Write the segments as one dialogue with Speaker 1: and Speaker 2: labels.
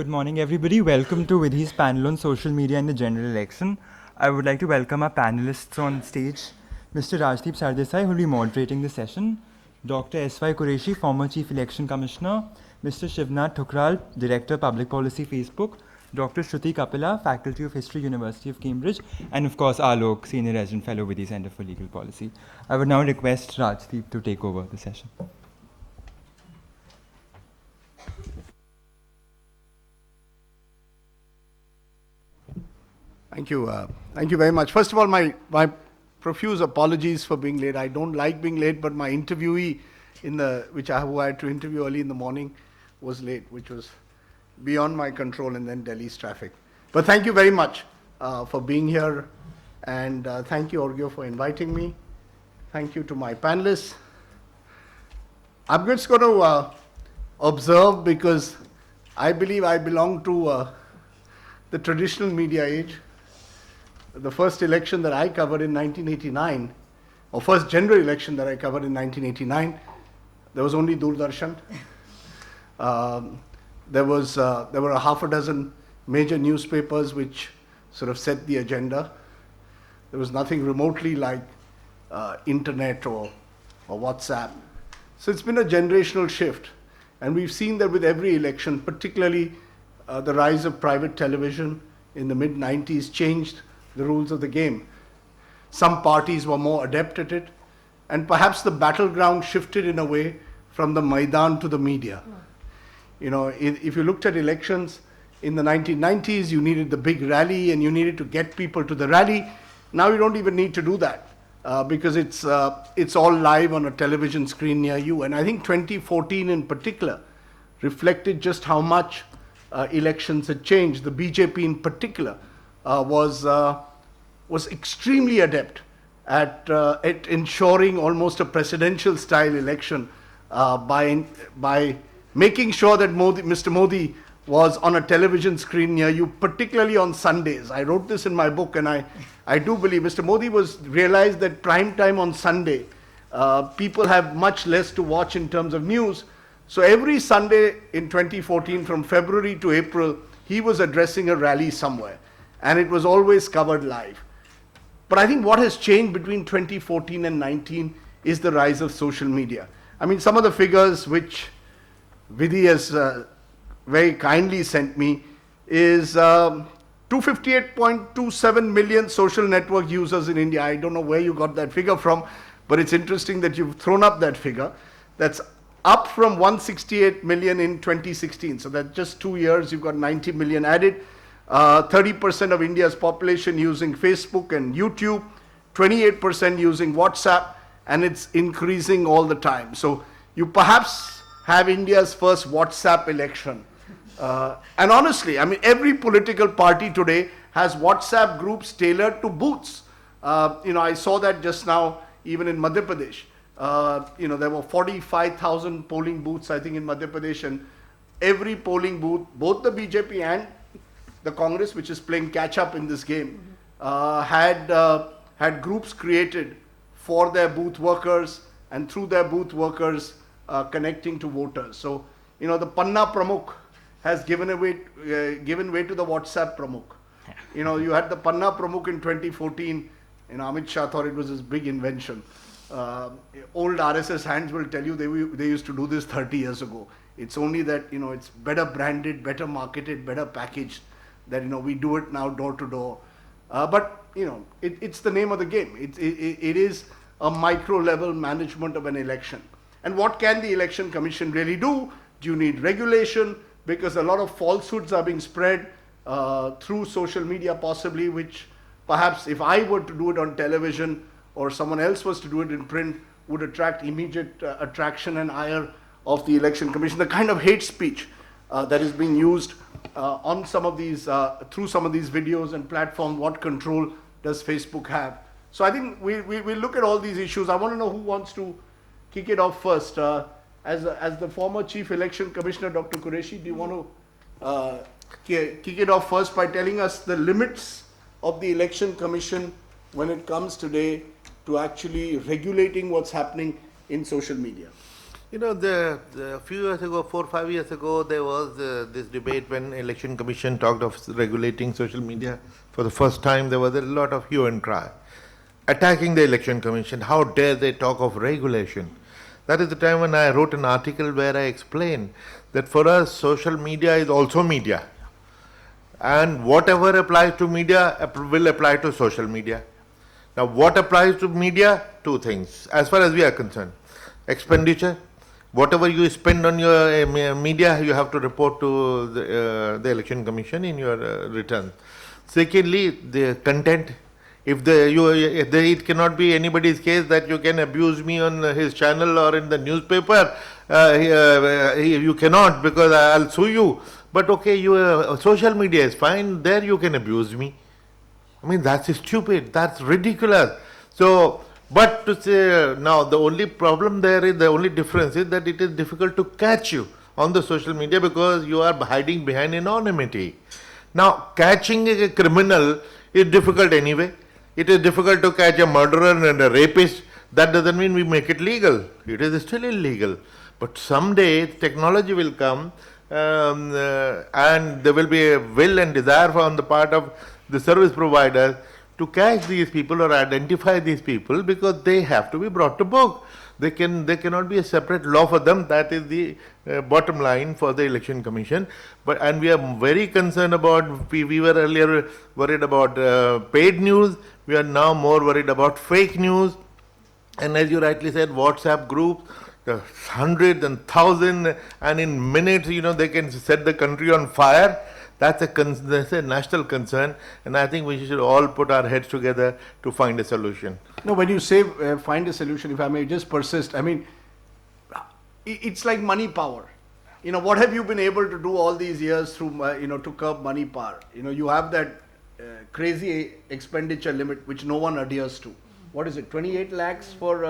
Speaker 1: Good morning, everybody. Welcome to Vidhi's panel on social media and the general election. I would like to welcome our panelists on stage. Mr. Rajdeep Sardesai, who will be moderating the session. Dr. S.Y. Qureshi, former Chief Election Commissioner. Mr. Shivnath Thukral, Director, Public Policy, Facebook. Dr. Shruti Kapila, Faculty of History, University of Cambridge. And of course, Alok, Senior Resident Fellow, Vidhi Center for Legal Policy. I would now request Rajdeep to take over the session.
Speaker 2: Thank you. Thank you very much. First of all, my profuse apologies for being late. I don't like being late, but my interviewee who I had to interview early in the morning was late, which was beyond my control, and then Delhi's traffic. But thank you very much for being here, and thank you, Orgyo, for inviting me. Thank you to my panelists. I'm just going to observe, because I believe I belong to the traditional media age. The first election that I covered in 1989, or first general election that I covered in 1989, there was only Doordarshan. There were a half a dozen major newspapers which sort of set the agenda. There was nothing remotely like internet or WhatsApp. So it's been a generational shift. And we've seen that with every election, particularly the rise of private television in the mid-90s changed the rules of the game. Some parties were more adept at it, and perhaps the battleground shifted in a way from the Maidan to the media. You know, if you looked at elections in the 1990s, you needed the big rally and you needed to get people to the rally. Now you don't even need to do that because it's all live on a television screen near you. And I think 2014 in particular reflected just how much elections had changed. The BJP in particular was extremely adept at ensuring almost a presidential style election by making sure that Mr. Modi was on a television screen near you, particularly on Sundays. I wrote this in my book, and I do believe Mr. Modi realized that prime time on Sunday, people have much less to watch in terms of news. So every Sunday in 2014, from February to April, he was addressing a rally somewhere, and it was always covered live. But I think what has changed between 2014 and 19 is the rise of social media. I mean, some of the figures which Vidhi has very kindly sent me is 258.27 million social network users in India. I don't know where you got that figure from, but it's interesting that you've thrown up that figure. That's up from 168 million in 2016. So that just 2 years, you've got 90 million added. 30% of India's population using Facebook and YouTube, 28% using WhatsApp, and it's increasing all the time. So you perhaps have India's first WhatsApp election. And honestly, I mean, every political party today has WhatsApp groups tailored to booths. I saw that just now, even in Madhya Pradesh. There were 45,000 polling booths, I think, in Madhya Pradesh, and every polling booth, both the BJP and the Congress, which is playing catch up in this game, had groups created for their booth workers, and through their booth workers connecting to voters. So, the Panna Pramukh has given way to the WhatsApp Pramukh. You had the Panna Pramukh in 2014. Amit Shah thought it was his big invention. Old RSS hands will tell you they used to do this 30 years ago. It's only that, it's better branded, better marketed, better packaged, that, we do it now door to door. But, it's the name of the game. It is a micro level management of an election. And what can the Election Commission really do? Do you need regulation? Because a lot of falsehoods are being spread through social media possibly, which perhaps if I were to do it on television or someone else was to do it in print, would attract immediate attraction and ire of the Election Commission. The kind of hate speech that is being used on some of these, through some of these videos and platforms, what control does Facebook have? So I think we look at all these issues. I want to know who wants to kick it off first. As the former Chief Election Commissioner, Dr. Qureshi, do you want to kick it off first by telling us the limits of the Election Commission when it comes today to actually regulating what's happening in social media?
Speaker 3: You know, a few years ago, 4 or 5 years ago, there was this debate when Election Commission talked of regulating social media. For the first time, there was a lot of hue and cry, attacking the Election Commission. How dare they talk of regulation? That is the time when I wrote an article where I explained that for us, social media is also media. And whatever applies to media will apply to social media. Now, what applies to media? Two things, as far as we are concerned. Expenditure. Whatever you spend on your media, you have to report to the Election Commission in your returns. Secondly, the content. It cannot be anybody's case that you can abuse me on his channel or in the newspaper. You cannot, because I'll sue you. But okay, social media is fine. There you can abuse me. I mean, that's stupid. That's ridiculous. So, but to say now, the only problem there is, the only difference is that it is difficult to catch you on the social media because you are hiding behind anonymity. Now, catching a criminal is difficult anyway. It is difficult to catch a murderer and a rapist. That doesn't mean we make it legal. It is still illegal. But someday technology will come and there will be a will and desire on the part of the service providers to catch these people or identify these people, because they have to be brought to book. There cannot be a separate law for them. That is the bottom line for the Election Commission. And we are very concerned about, we were earlier worried about paid news. We are now more worried about fake news. And as you rightly said, WhatsApp groups, hundreds and thousands, and in minutes, they can set the country on fire. That's a national concern, and I think we should all put our heads together to find a solution.
Speaker 2: No, when you say find a solution, if I may just persist, I mean, it's like money power. What have you been able to do all these years through, to curb money power? You have that crazy expenditure limit which no one adheres to. What is it? 28 lakhs for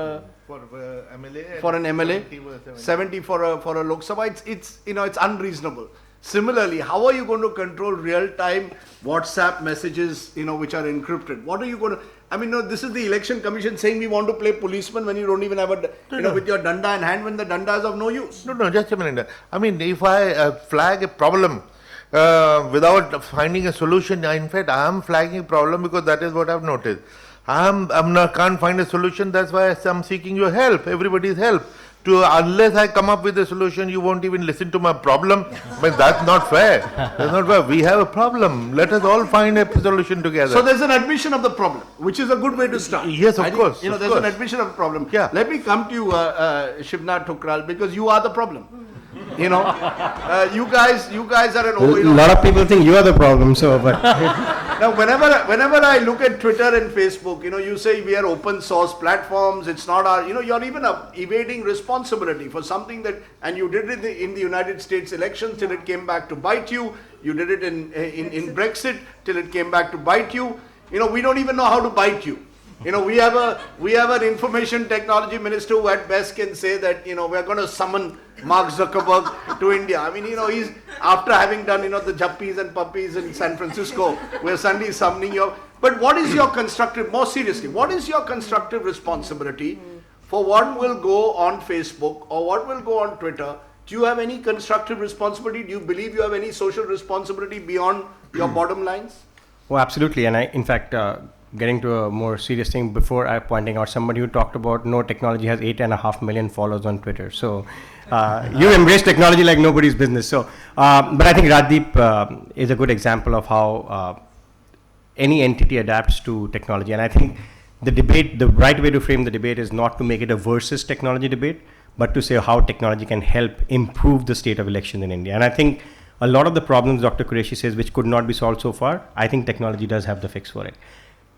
Speaker 3: MLA.
Speaker 2: For an MLA, 70 for a Lok Sabha. It's unreasonable. Similarly, how are you going to control real-time WhatsApp messages, which are encrypted? What are you going to? I mean, no, this is the Election Commission saying we want to play policeman when you don't even have with your danda in hand, when the danda is of no use.
Speaker 3: No, just a minute. I mean, if I flag a problem without finding a solution, in fact, I am flagging a problem because that is what I've noticed. Can't find a solution. That's why I'm seeking your help, everybody's help. Unless I come up with a solution, you won't even listen to my problem. But that's not fair. That's not fair. We have a problem. Let us all find a solution together.
Speaker 2: So there's an admission of the problem, which is a good way to start.
Speaker 3: Yes, of course.
Speaker 2: There's an admission of the problem.
Speaker 3: Yeah.
Speaker 2: Let me come to you, Shivnath Thukral, because you are the problem. You guys are an over.
Speaker 4: A lot of people think you are the problem. So, but
Speaker 2: now, whenever I look at Twitter and Facebook, you say we are open source platforms. It's not our. You're even evading responsibility for something that, and you did it in the United States elections till it came back to bite you. You did it in Brexit till it came back to bite you. We don't even know how to bite you. We have an information technology minister who at best can say that, we're going to summon Mark Zuckerberg to India. I mean, he's, after having done, the Jappies and Puppies in San Francisco, we're suddenly summoning you. But what is your constructive, more seriously, what is your constructive responsibility for what will go on Facebook or what will go on Twitter? Do you have any constructive responsibility? Do you believe you have any social responsibility beyond your bottom lines?
Speaker 4: oh, absolutely. And in fact, getting to a more serious thing, before I pointing out somebody who talked about no technology has 8.5 million followers on Twitter. So you embrace technology like nobody's business. So, but I think Rajdeep is a good example of how any entity adapts to technology. And I think the right way to frame the debate is not to make it a versus technology debate, but to say how technology can help improve the state of election in India. And I think a lot of the problems Dr. Qureshi says, which could not be solved so far, I think technology does have the fix for it.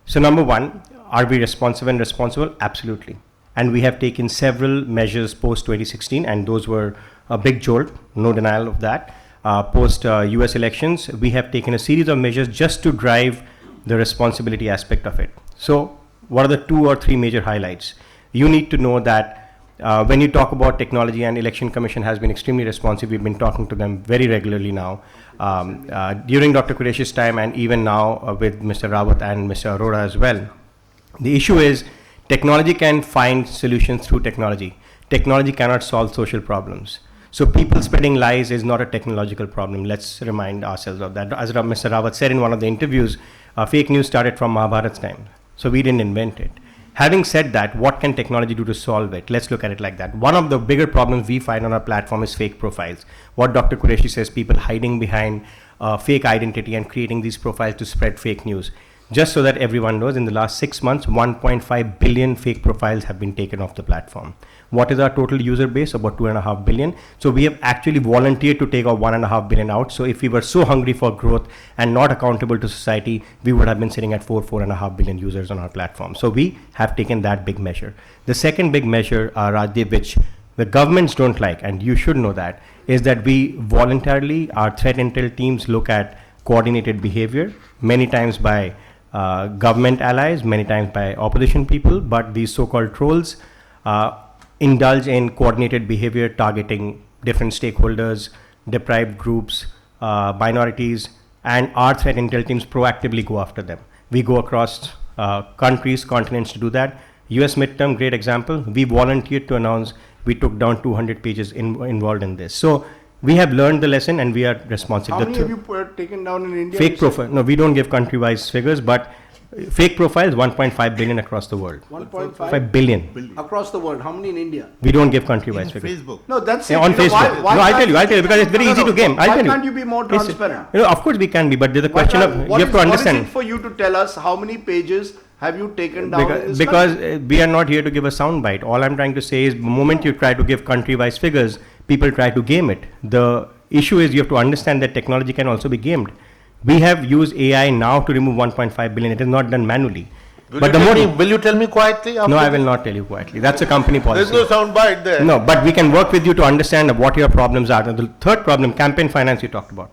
Speaker 4: So number one, are we responsive and responsible? Absolutely. And we have taken several measures post 2016, and those were a big jolt, no denial of that. Post US elections, we have taken a series of measures just to drive the responsibility aspect of it. So what are the 2 or 3 major highlights? You need to know that when you talk about technology, and Election Commission has been extremely responsive. We've been talking to them very regularly now. During Dr. Qureshi's time and even now with Mr. Rawat and Mr. Arora as well. The issue is technology can find solutions through technology. technology cannot solve social problems. So people spreading lies is not a technological problem. Let's remind ourselves of that. As Mr. Rawat said in one of the interviews, fake news started from Mahabharat's time. So we didn't invent it. Having said that, what can technology do to solve it? Let's look at it like that. One of the bigger problems we find on our platform is fake profiles. What Dr. Qureshi says, people hiding behind fake identity and creating these profiles to spread fake news. Just so that everyone knows, in the last 6 months, 1.5 billion fake profiles have been taken off the platform. What is our total user base? About 2.5 billion. So we have actually volunteered to take our 1.5 billion out. So if we were so hungry for growth and not accountable to society, we would have been sitting at 4.5 billion users on our platform. So we have taken that big measure. The second big measure, Rajdeep, which the governments don't like, and you should know that, is that we voluntarily, our threat intel teams look at coordinated behavior, many times by government allies, many times by opposition people, but these so-called trolls indulge in coordinated behavior targeting different stakeholders, deprived groups, minorities, and our threat intel teams proactively go after them. We go across countries, continents to do that. US midterm, great example. We volunteered to announce we took down 200 pages involved in this. So we have learned the lesson and we are responsible.
Speaker 2: How many have you taken down in India?
Speaker 4: Fake profile. No, we don't give country-wise figures, but fake profiles 1.5 billion across the world.
Speaker 2: 1.5
Speaker 4: 5 billion
Speaker 2: across the world. How many in India?
Speaker 4: We don't give country-wise figures.
Speaker 3: Facebook.
Speaker 2: No, that's
Speaker 4: Yeah,
Speaker 2: it.
Speaker 4: on
Speaker 2: You know,
Speaker 4: Facebook.
Speaker 2: why
Speaker 4: No, I'll tell you
Speaker 2: can't
Speaker 4: because it's very easy to game. I'll
Speaker 2: Why
Speaker 4: tell you.
Speaker 2: can't you be more
Speaker 4: Listen,
Speaker 2: transparent?
Speaker 4: of course we can be, but there's a
Speaker 2: Why
Speaker 4: question
Speaker 2: can't-
Speaker 4: of
Speaker 2: what
Speaker 4: you have
Speaker 2: is-
Speaker 4: to
Speaker 2: What is
Speaker 4: understand.
Speaker 2: it for you to tell us how many pages have you taken down in this
Speaker 4: Because
Speaker 2: country?
Speaker 4: we are not here to give a soundbite. All I'm trying to say is the moment you try to give country-wise figures, people try to game it. The issue is you have to understand that technology can also be gamed. We have used AI now to remove 1.5 billion. It is not done manually.
Speaker 3: Will you tell me quietly?
Speaker 4: No, I will not tell you quietly. That's a company policy.
Speaker 3: There's no sound bite there.
Speaker 4: No, but we can work with you to understand what your problems are. The third problem, campaign finance you talked about.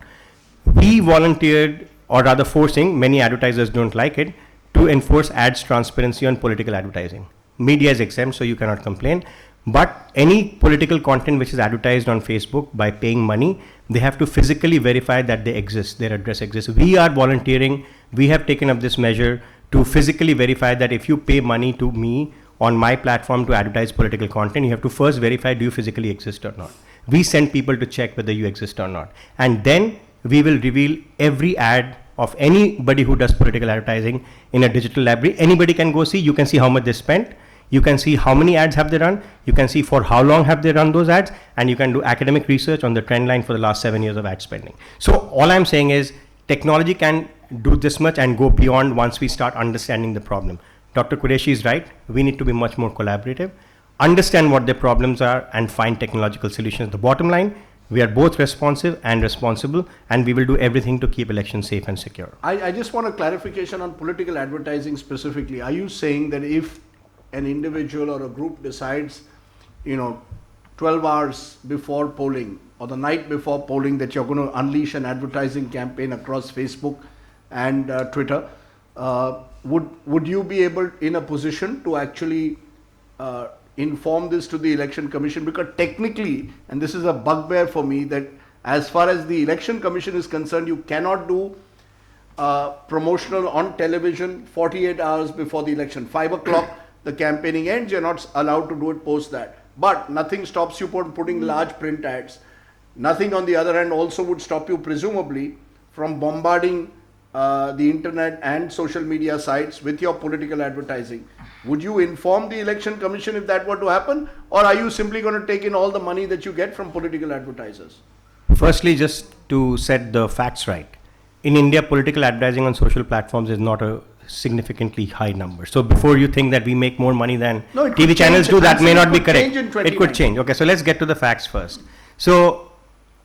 Speaker 4: We volunteered, or rather forcing, many advertisers don't like it, to enforce ads transparency on political advertising. Media is exempt, so you cannot complain. But any political content which is advertised on Facebook by paying money, they have to physically verify that they exist, their address exists. We are volunteering, we have taken up this measure to physically verify that if you pay money to me on my platform to advertise political content, you have to first verify do you physically exist or not. We send people to check whether you exist or not. And then we will reveal every ad of anybody who does political advertising in a digital library. Anybody can go see, you can see how much they spent, you can see how many ads have they run, you can see for how long have they run those ads, and you can do academic research on the trend line for the last 7 years of ad spending. So all I'm saying is technology can do this much and go beyond once we start understanding the problem. Dr. Qureshi is right, we need to be much more collaborative, understand what their problems are and find technological solutions. The bottom line, we are both responsive and responsible, and we will do everything to keep elections safe and secure.
Speaker 2: I just want a clarification on political advertising specifically. Are you saying that if an individual or a group decides, 12 hours before polling or the night before polling that you're going to unleash an advertising campaign across Facebook and Twitter, would you be able in a position to actually inform this to the Election Commission? Because technically, and this is a bugbear for me, that as far as the Election Commission is concerned, you cannot do promotional on television 48 hours before the election. 5 o'clock, the campaigning ends, you're not allowed to do it post that. But nothing stops you from putting large print ads. Nothing on the other hand also would stop you presumably from bombarding the internet and social media sites with your political advertising. Would you inform the Election Commission if that were to happen, or are you simply going to take in all the money that you get from political advertisers?
Speaker 4: Firstly, just to set the facts right, in India, political advertising on social platforms is not a significantly high number. So before you think that we make more money than TV channels do, that may not be correct. It could change. Okay, so let's get to the facts first. So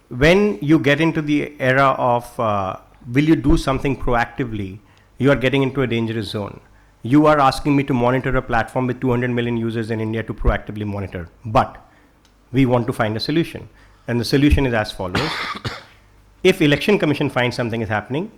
Speaker 4: when you get into the era of will you do something proactively, you are getting into a dangerous zone. You are asking me to monitor a platform with 200 million users in India to proactively monitor. But we want to find a solution. And the solution is as follows. If Election Commission finds something is happening,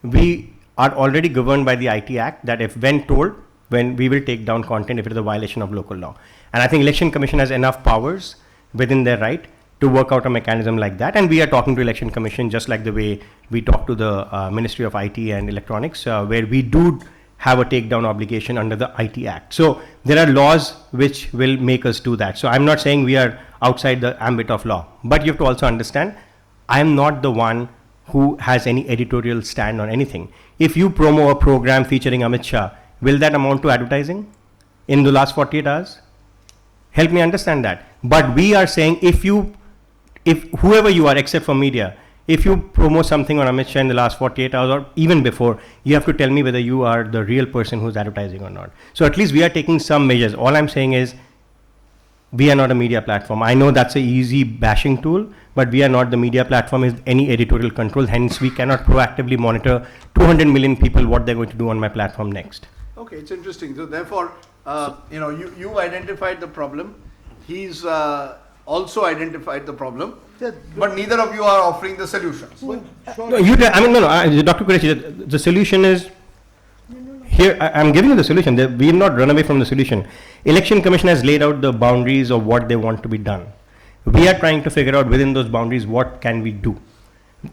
Speaker 4: we are already governed by the IT Act that if when told, when we will take down content if it is a violation of local law. And I think Election Commission has enough powers within their right to work out a mechanism like that. And we are talking to Election Commission just like the way we talk to the Ministry of IT and Electronics, where we do have a takedown obligation under the IT Act. So there are laws which will make us do that. So I'm not saying we are outside the ambit of law, but you have to also understand, I'm not the one who has any editorial stand on anything. If you promo a program featuring Amit Shah, will that amount to advertising in the last 48 hours? Help me understand that. But we are saying if whoever you are except for media, if you promote something on Amit Shah in the last 48 hours or even before, you have to tell me whether you are the real person who's advertising or not. So at least we are taking some measures. All I'm saying is we are not a media platform. I know that's an easy bashing tool, but we are not the media platform with any editorial control. Hence, we cannot proactively monitor 200 million people what they're going to do on my platform next.
Speaker 2: Okay, it's interesting. So therefore, you identified the problem. He's also identified the problem, but neither of you are offering the solutions.
Speaker 4: No, Dr. Qureshi, the solution is here. I'm giving you the solution. We have not run away from the solution. Election Commission has laid out the boundaries of what they want to be done. We are trying to figure out within those boundaries what can we do.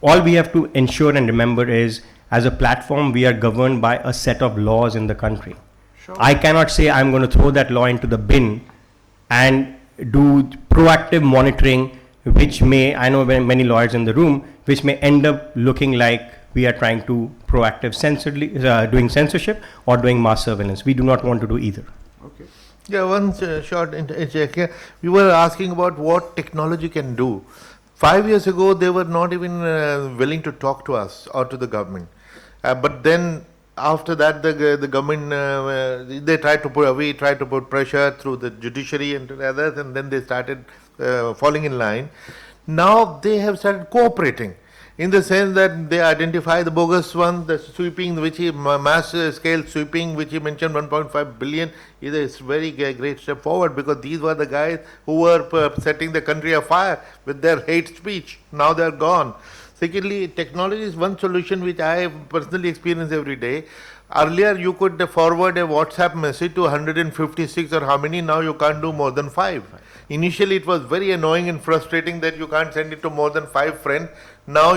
Speaker 4: All we have to ensure and remember is, as a platform, we are governed by a set of laws in the country.
Speaker 2: Sure.
Speaker 4: I cannot say I'm going to throw that law into the bin and do proactive monitoring, which may, I know many lawyers in the room, which may end up looking like we are trying to doing censorship or doing mass surveillance. We do not want to do either.
Speaker 2: Okay.
Speaker 3: Yeah, one short check here. We were asking about what technology can do. 5 years ago, they were not even willing to talk to us or to the government. But then after that, the government, we tried to put pressure through the judiciary and others, and then they started falling in line. Now they have started cooperating, in the sense that they identify the bogus one, the sweeping, which he mass scale sweeping, which he mentioned 1.5 billion, is a very great step forward, because these were the guys who were setting the country afire with their hate speech. Now they are gone. Secondly, technology is one solution which I personally experience every day. Earlier, you could forward a WhatsApp message to 156 or how many, now you can't do more than 5. Initially, it was very annoying and frustrating that you can't send it to more than 5 friends. Now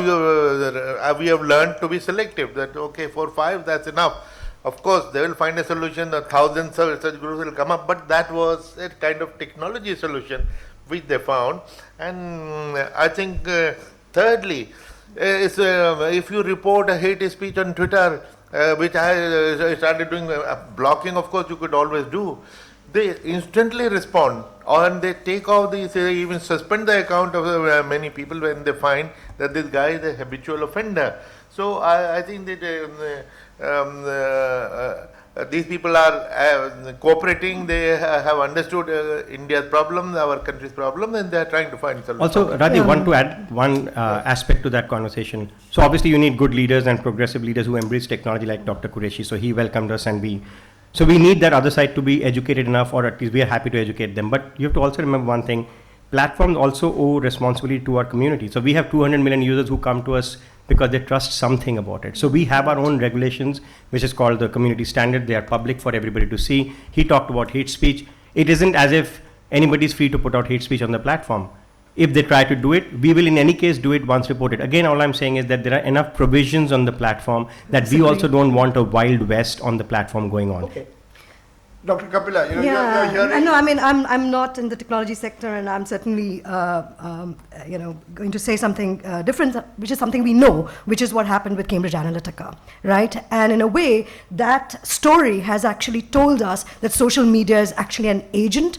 Speaker 3: we have learned to be selective, that okay, 4 5, that's enough. Of course, they will find a solution, thousands of such groups will come up, but that was a kind of technology solution which they found. And I think, thirdly, if you report a hate speech on Twitter, which I started doing, blocking, of course, you could always do. They instantly respond, and they take off they even suspend the account of many people when they find that this guy is a habitual offender. So I think that these people are cooperating. They have understood India's problem, our country's problem, and they are trying to find solutions.
Speaker 4: Also, Radhi, want to add one aspect to that conversation. So obviously you need good leaders and progressive leaders who embrace technology like Dr. Qureshi. So he welcomed us, and so we need that other side to be educated enough, or at least we are happy to educate them. But you have to also remember one thing, platforms also owe responsibility to our community. So we have 200 million users who come to us because they trust something about it. So we have our own regulations, which is called the community standard. They are public for everybody to see. He talked about hate speech. It isn't as if anybody is free to put out hate speech on the platform. If they try to do it, we will in any case do it once reported. Again, all I'm saying is that there are enough provisions on the platform that we also don't want a wild west on the platform going on.
Speaker 2: Okay. Dr. Kapila, you're hearing.
Speaker 5: No, I mean, I'm not in the technology sector, and I'm certainly, going to say something different, which is something we know, which is what happened with Cambridge Analytica, right? And in a way, that story has actually told us that social media is actually an agent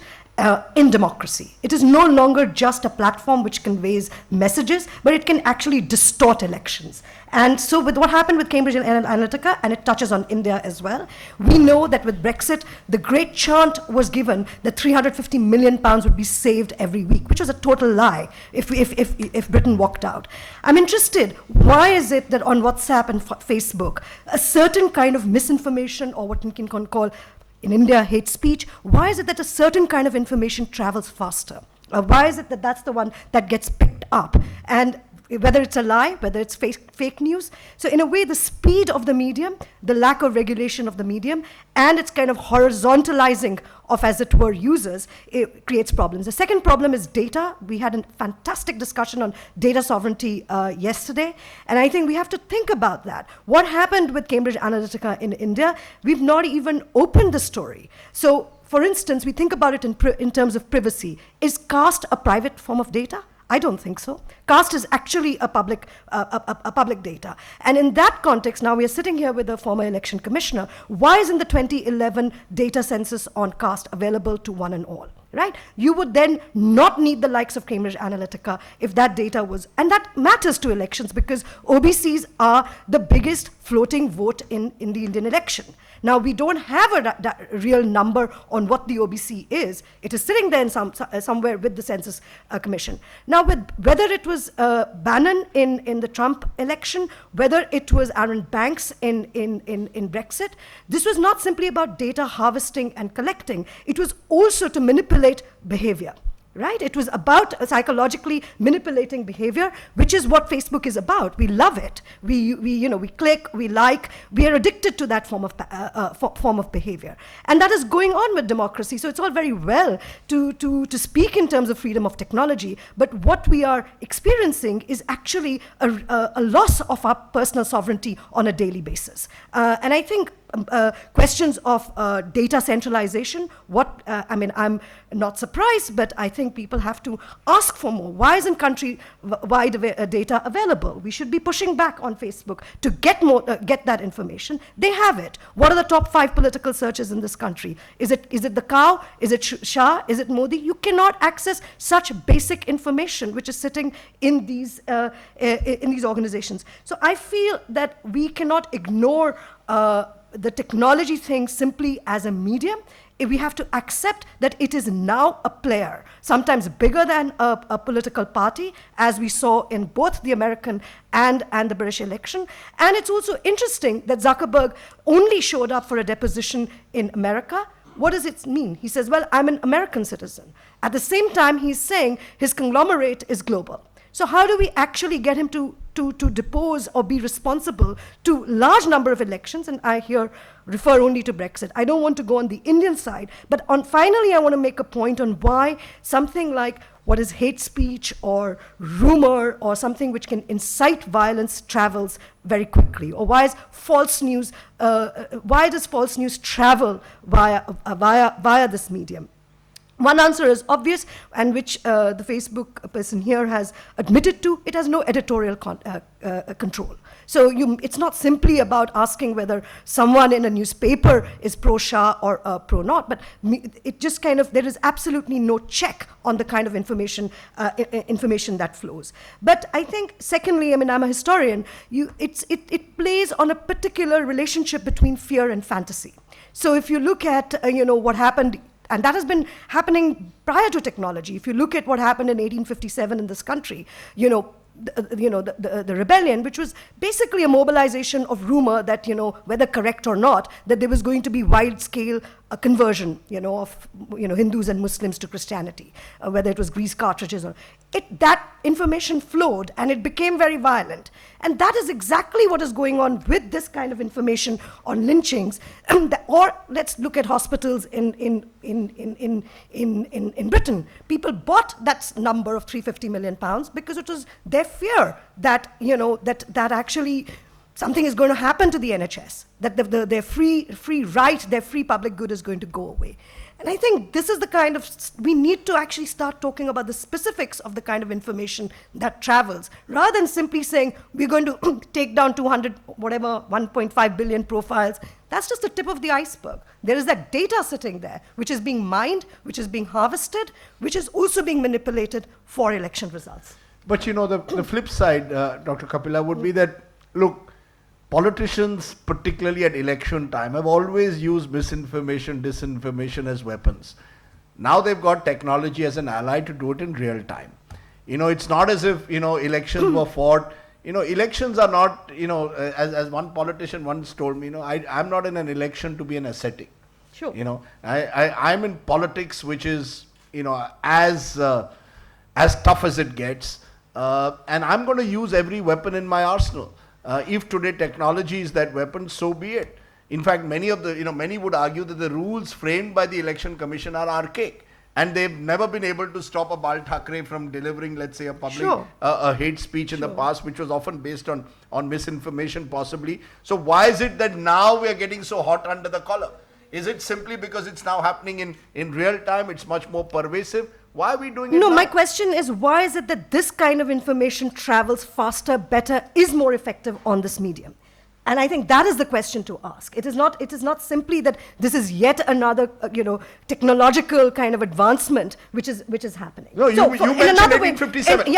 Speaker 5: in democracy. It is no longer just a platform which conveys messages, but it can actually distort elections. And so with what happened with Cambridge Analytica, and it touches on India as well, we know that with Brexit, the great chant was given that 350 million pounds would be saved every week, which was a total lie if Britain walked out. I'm interested, why is it that on WhatsApp and Facebook, a certain kind of misinformation, or what we can call in India, hate speech, why is it that a certain kind of information travels faster? Why is it that that's the one that gets picked up? And whether it's a lie, whether it's fake news. So in a way, the speed of the medium, the lack of regulation of the medium, and its kind of horizontalizing of, as it were, users, it creates problems. The second problem is data. We had a fantastic discussion on data sovereignty yesterday, and I think we have to think about that. What happened with Cambridge Analytica in India? We've not even opened the story. So, for instance, we think about it in terms of privacy. Is caste a private form of data? I don't think so. Caste is actually a public data. And in that context, now we are sitting here with the former election commissioner. Why isn't the 2011 data census on caste available to one and all? Right? You would then not need the likes of Cambridge Analytica if that data was, and that matters to elections because OBCs are the biggest floating vote in the Indian election. Now, we don't have a real number on what the OBC is. It is sitting there in somewhere with the Census Commission. Now, whether it was Bannon in the Trump election, whether it was Aaron Banks in Brexit, this was not simply about data harvesting and collecting. It was also to manipulate behavior. Right? It was about psychologically manipulating behavior, which is what Facebook is about. We love it. We click, we like. We are addicted to that form of behavior, and that is going on with democracy. So it's all very well to speak in terms of freedom of technology, but what we are experiencing is actually a loss of our personal sovereignty on a daily basis. And I think questions of data centralization, I'm not surprised, but I think people have to ask for more. Why isn't country-wide data available? We should be pushing back on Facebook to get that information. They have it. What are the top 5 political searches in this country? Is it the cow? Is it Shah? Is it Modi? You cannot access such basic information which is sitting in these organizations. So I feel that we cannot ignore the technology thing simply as a medium. We have to accept that it is now a player, sometimes bigger than a political party, as we saw in both the American and the British election. And it's also interesting that Zuckerberg only showed up for a deposition in America. What does it mean? He says, well, I'm an American citizen. At the same time, he's saying his conglomerate is global. So how do we actually get him to depose or be responsible to large number of elections? And I here refer only to Brexit. I don't want to go on the Indian side, but finally I want to make a point on why something like what is hate speech or rumor or something which can incite violence travels very quickly, or why is false news? Why does false news travel via this medium? One answer is obvious, and which the Facebook person here has admitted to. It has no editorial control. So it's not simply about asking whether someone in a newspaper is pro-Shah or pro-not, but it just kind of, there is absolutely no check on the kind of information that flows. But I think, secondly, I'm a historian, it plays on a particular relationship between fear and fantasy. So if you look at what happened, and that has been happening prior to technology. If you look at what happened in 1857 in this country, the rebellion, which was basically a mobilization of rumor that, whether correct or not, that there was going to be wide-scale conversion, of Hindus and Muslims to Christianity, whether it was grease cartridges or that information flowed, and it became very violent. And that is exactly what is going on with this kind of information on lynchings. Or let's look at hospitals in Britain. People bought that number of £350 million because it was their fear that that actually something is going to happen to the NHS, that their free right, their free public good is going to go away. And I think this is the kind of, we need to actually start talking about the specifics of the kind of information that travels, rather than simply saying we're going to take down 1.5 billion profiles. That's just the tip of the iceberg. There is that data sitting there, which is being mined, which is being harvested, which is also being manipulated for election results.
Speaker 2: But the flip side, Dr. Kapila, would be that, look, politicians, particularly at election time, have always used misinformation, disinformation as weapons. Now they've got technology as an ally to do it in real time. It's not as if, elections were fought. Elections are not, as one politician once told me, I'm not in an election to be an ascetic.
Speaker 5: Sure.
Speaker 2: I'm in politics, which is, as tough as it gets. and I'm going to use every weapon in my arsenal. If today technology is that weapon, so be it. In fact, many would argue that the rules framed by the Election Commission are archaic, and they've never been able to stop a Bal Thackeray from delivering, let's say, a public
Speaker 5: Sure.
Speaker 2: a hate speech in the past, which was often based on misinformation, possibly. So why is it that now we are getting so hot under the collar? Is it simply because it's now happening in real time? It's much more pervasive. Why are we doing it
Speaker 5: No,
Speaker 2: now?
Speaker 5: my question is, why is it that this kind of information travels faster, better, is more effective on this medium? And I think that is the question to ask. It is not simply that this is yet another, technological kind of advancement which is happening.
Speaker 2: No, you mentioned 1857. You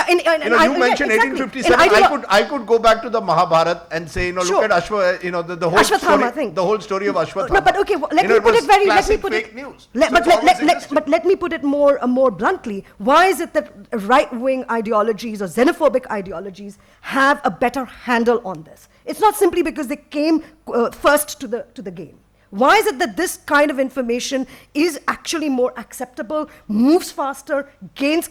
Speaker 2: mentioned 1857. I could go back to the Mahabharata and say,
Speaker 5: Sure.
Speaker 2: look at the whole
Speaker 5: Ashwatthama
Speaker 2: story,
Speaker 5: thing.
Speaker 2: the whole story of Ashwatthama.
Speaker 5: No, but okay, let me put it
Speaker 2: fake news.
Speaker 5: Let me put it more bluntly. Why is it that right-wing ideologies or xenophobic ideologies have a better handle on this? It's not simply because they came first to the game. Why is it that this kind of information is actually more acceptable, moves faster, gains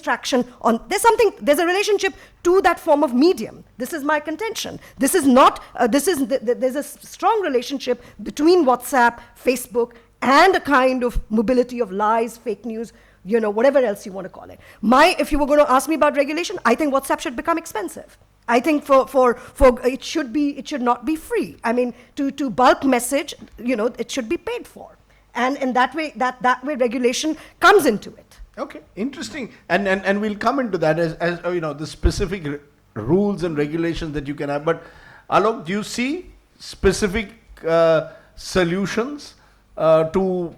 Speaker 5: traction on? There's a relationship to that form of medium. This is my contention. This is not. There's a strong relationship between WhatsApp, Facebook, and a kind of mobility of lies, fake news, whatever else you want to call it. If you were going to ask me about regulation, I think WhatsApp should become expensive. I think for it should not be free. I mean, to bulk message, it should be paid for, and in that way regulation comes into it.
Speaker 2: Okay, interesting, and we'll come into that as the specific rules and regulations that you can have. But Alok, do you see specific solutions to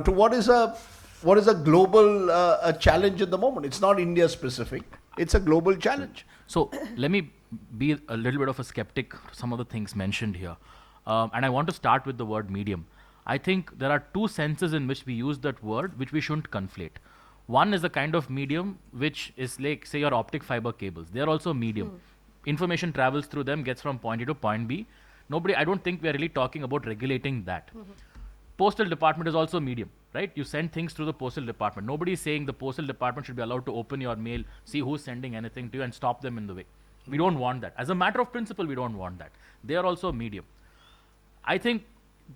Speaker 2: what is a global challenge at the moment? It's not India specific; it's a global challenge.
Speaker 6: So let me be a little bit of a skeptic to some of the things mentioned here. And I want to start with the word medium. I think there are two senses in which we use that word, which we shouldn't conflate. One is a kind of medium, which is like, say, your optic fiber cables. They're also medium. Information travels through them, gets from point A to point B. I don't think we're really talking about regulating that. Postal department is also medium, right? You send things through the postal department. Nobody is saying the postal department should be allowed to open your mail, see who's sending anything to you, and stop them in the way. We don't want that. As a matter of principle, we don't want that. They are also medium. I think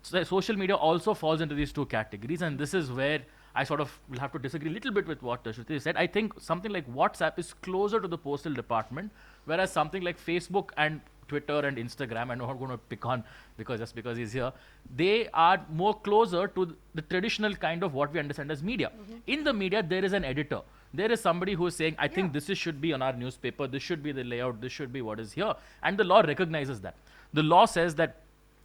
Speaker 6: social media also falls into these two categories, and this is where I sort of will have to disagree a little bit with what Shruti said. I think something like WhatsApp is closer to the postal department, whereas something like Facebook and Twitter and Instagram, I'm not going to pick on because he's here, they are more closer to the traditional kind of what we understand as media. In the media, there is an editor. There is somebody who is saying, I think this should be on our newspaper, this should be the layout, this should be what is here. And the law recognizes that. The law says that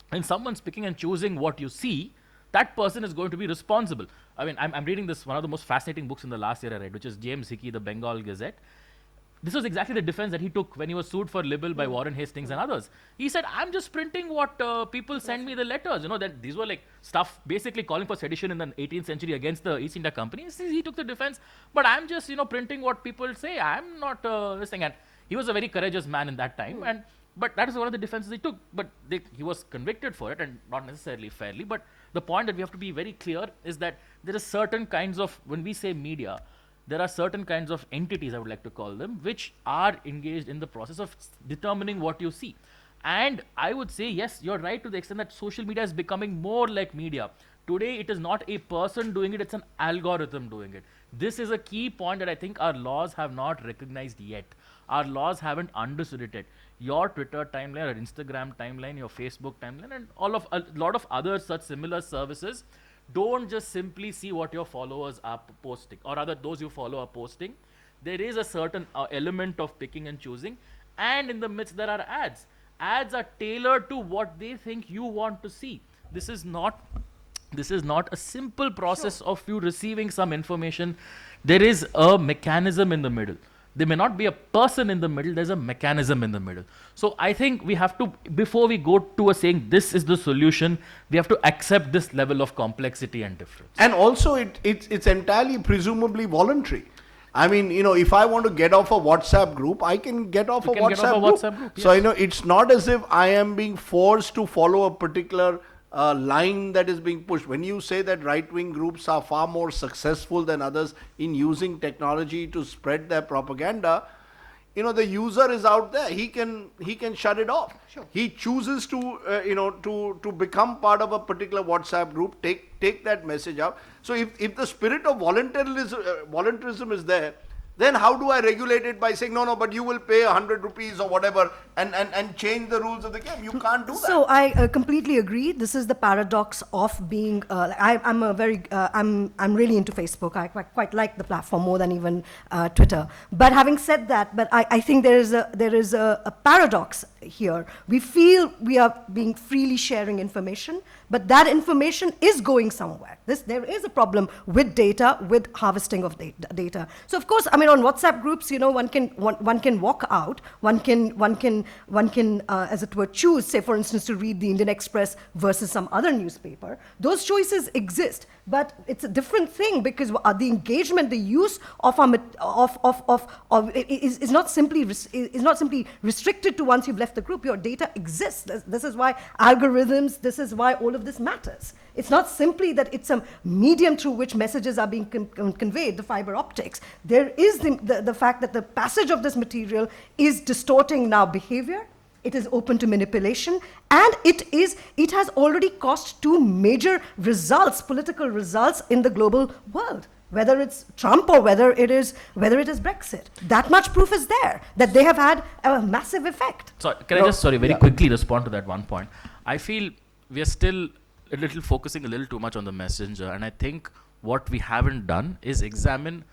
Speaker 6: when someone's picking and choosing what you see, that person is going to be responsible. I mean, I'm reading this, one of the most fascinating books in the last year I read, which is James Hickey, The Bengal Gazette. This was exactly the defense that he took when he was sued for libel by Warren Hastings and others. He said, I'm just printing what people send me the letters. That these were like stuff basically calling for sedition in the 18th century against the East India Company. He took the defense, but I'm just, printing what people say. I'm not this thing. And he was a very courageous man in that time. But that is one of the defenses he took. But he was convicted for it, and not necessarily fairly. But the point that we have to be very clear is that there are certain kinds of, when we say media, there are certain kinds of entities, I would like to call them, which are engaged in the process of determining what you see. And I would say, yes, you're right to the extent that social media is becoming more like media. Today, it is not a person doing it, it's an algorithm doing it. This is a key point that I think our laws have not recognized yet. Our laws haven't understood it yet. Your Twitter timeline, or Instagram timeline, your Facebook timeline, and a lot of other such similar services don't just simply see what your followers are posting, or rather those you follow are posting. There is a certain element of picking and choosing, and in the midst there are ads. Ads are tailored to what they think you want to see. This is not a simple process of you receiving some information. There is a mechanism in the middle. There may not be a person in the middle, there's a mechanism in the middle. So I think we have to, before we go to saying this is the solution, we have to accept this level of complexity and difference.
Speaker 2: And also it's entirely presumably voluntary. I mean, if I want to get off a WhatsApp group, I can get off a WhatsApp group. Yes. So, it's not as if I am being forced to follow a particular line that is being pushed. When you say that right-wing groups are far more successful than others in using technology to spread their propaganda, the user is out there. He can shut it off.
Speaker 5: Sure.
Speaker 2: He chooses to to become part of a particular WhatsApp group, take that message out. So if the spirit of voluntarism is there, then how do I regulate it by saying no, but you will pay 100 rupees or whatever and change the rules of the game? You can't do that.
Speaker 5: So I completely agree. This is the paradox of being. I'm really into Facebook. I quite like the platform more than even Twitter. But having said that, I think there is a paradox here. We feel we are being freely sharing information, but that information is going somewhere. There is a problem with data, with harvesting of data. So of course, I mean, on WhatsApp groups, one can walk out. One can, as it were, choose, say, for instance, to read the Indian Express versus some other newspaper. Those choices exist, but it's a different thing because the engagement, the use of is not simply restricted to once you've left the group. Your data exists. This is why algorithms. This is why all of this matters. It's not simply that it's a medium through which messages are being conveyed, the fiber optics. There is the fact that the passage of this material is distorting now behavior. It is open to manipulation, and it has already cost two major results, political results in the global world. Whether it's Trump or whether it is Brexit, that much proof is there that they have had a massive effect.
Speaker 6: So can I just very quickly respond to that one point? I feel we are still focusing a little too much on the messenger, and I think what we haven't done is examine.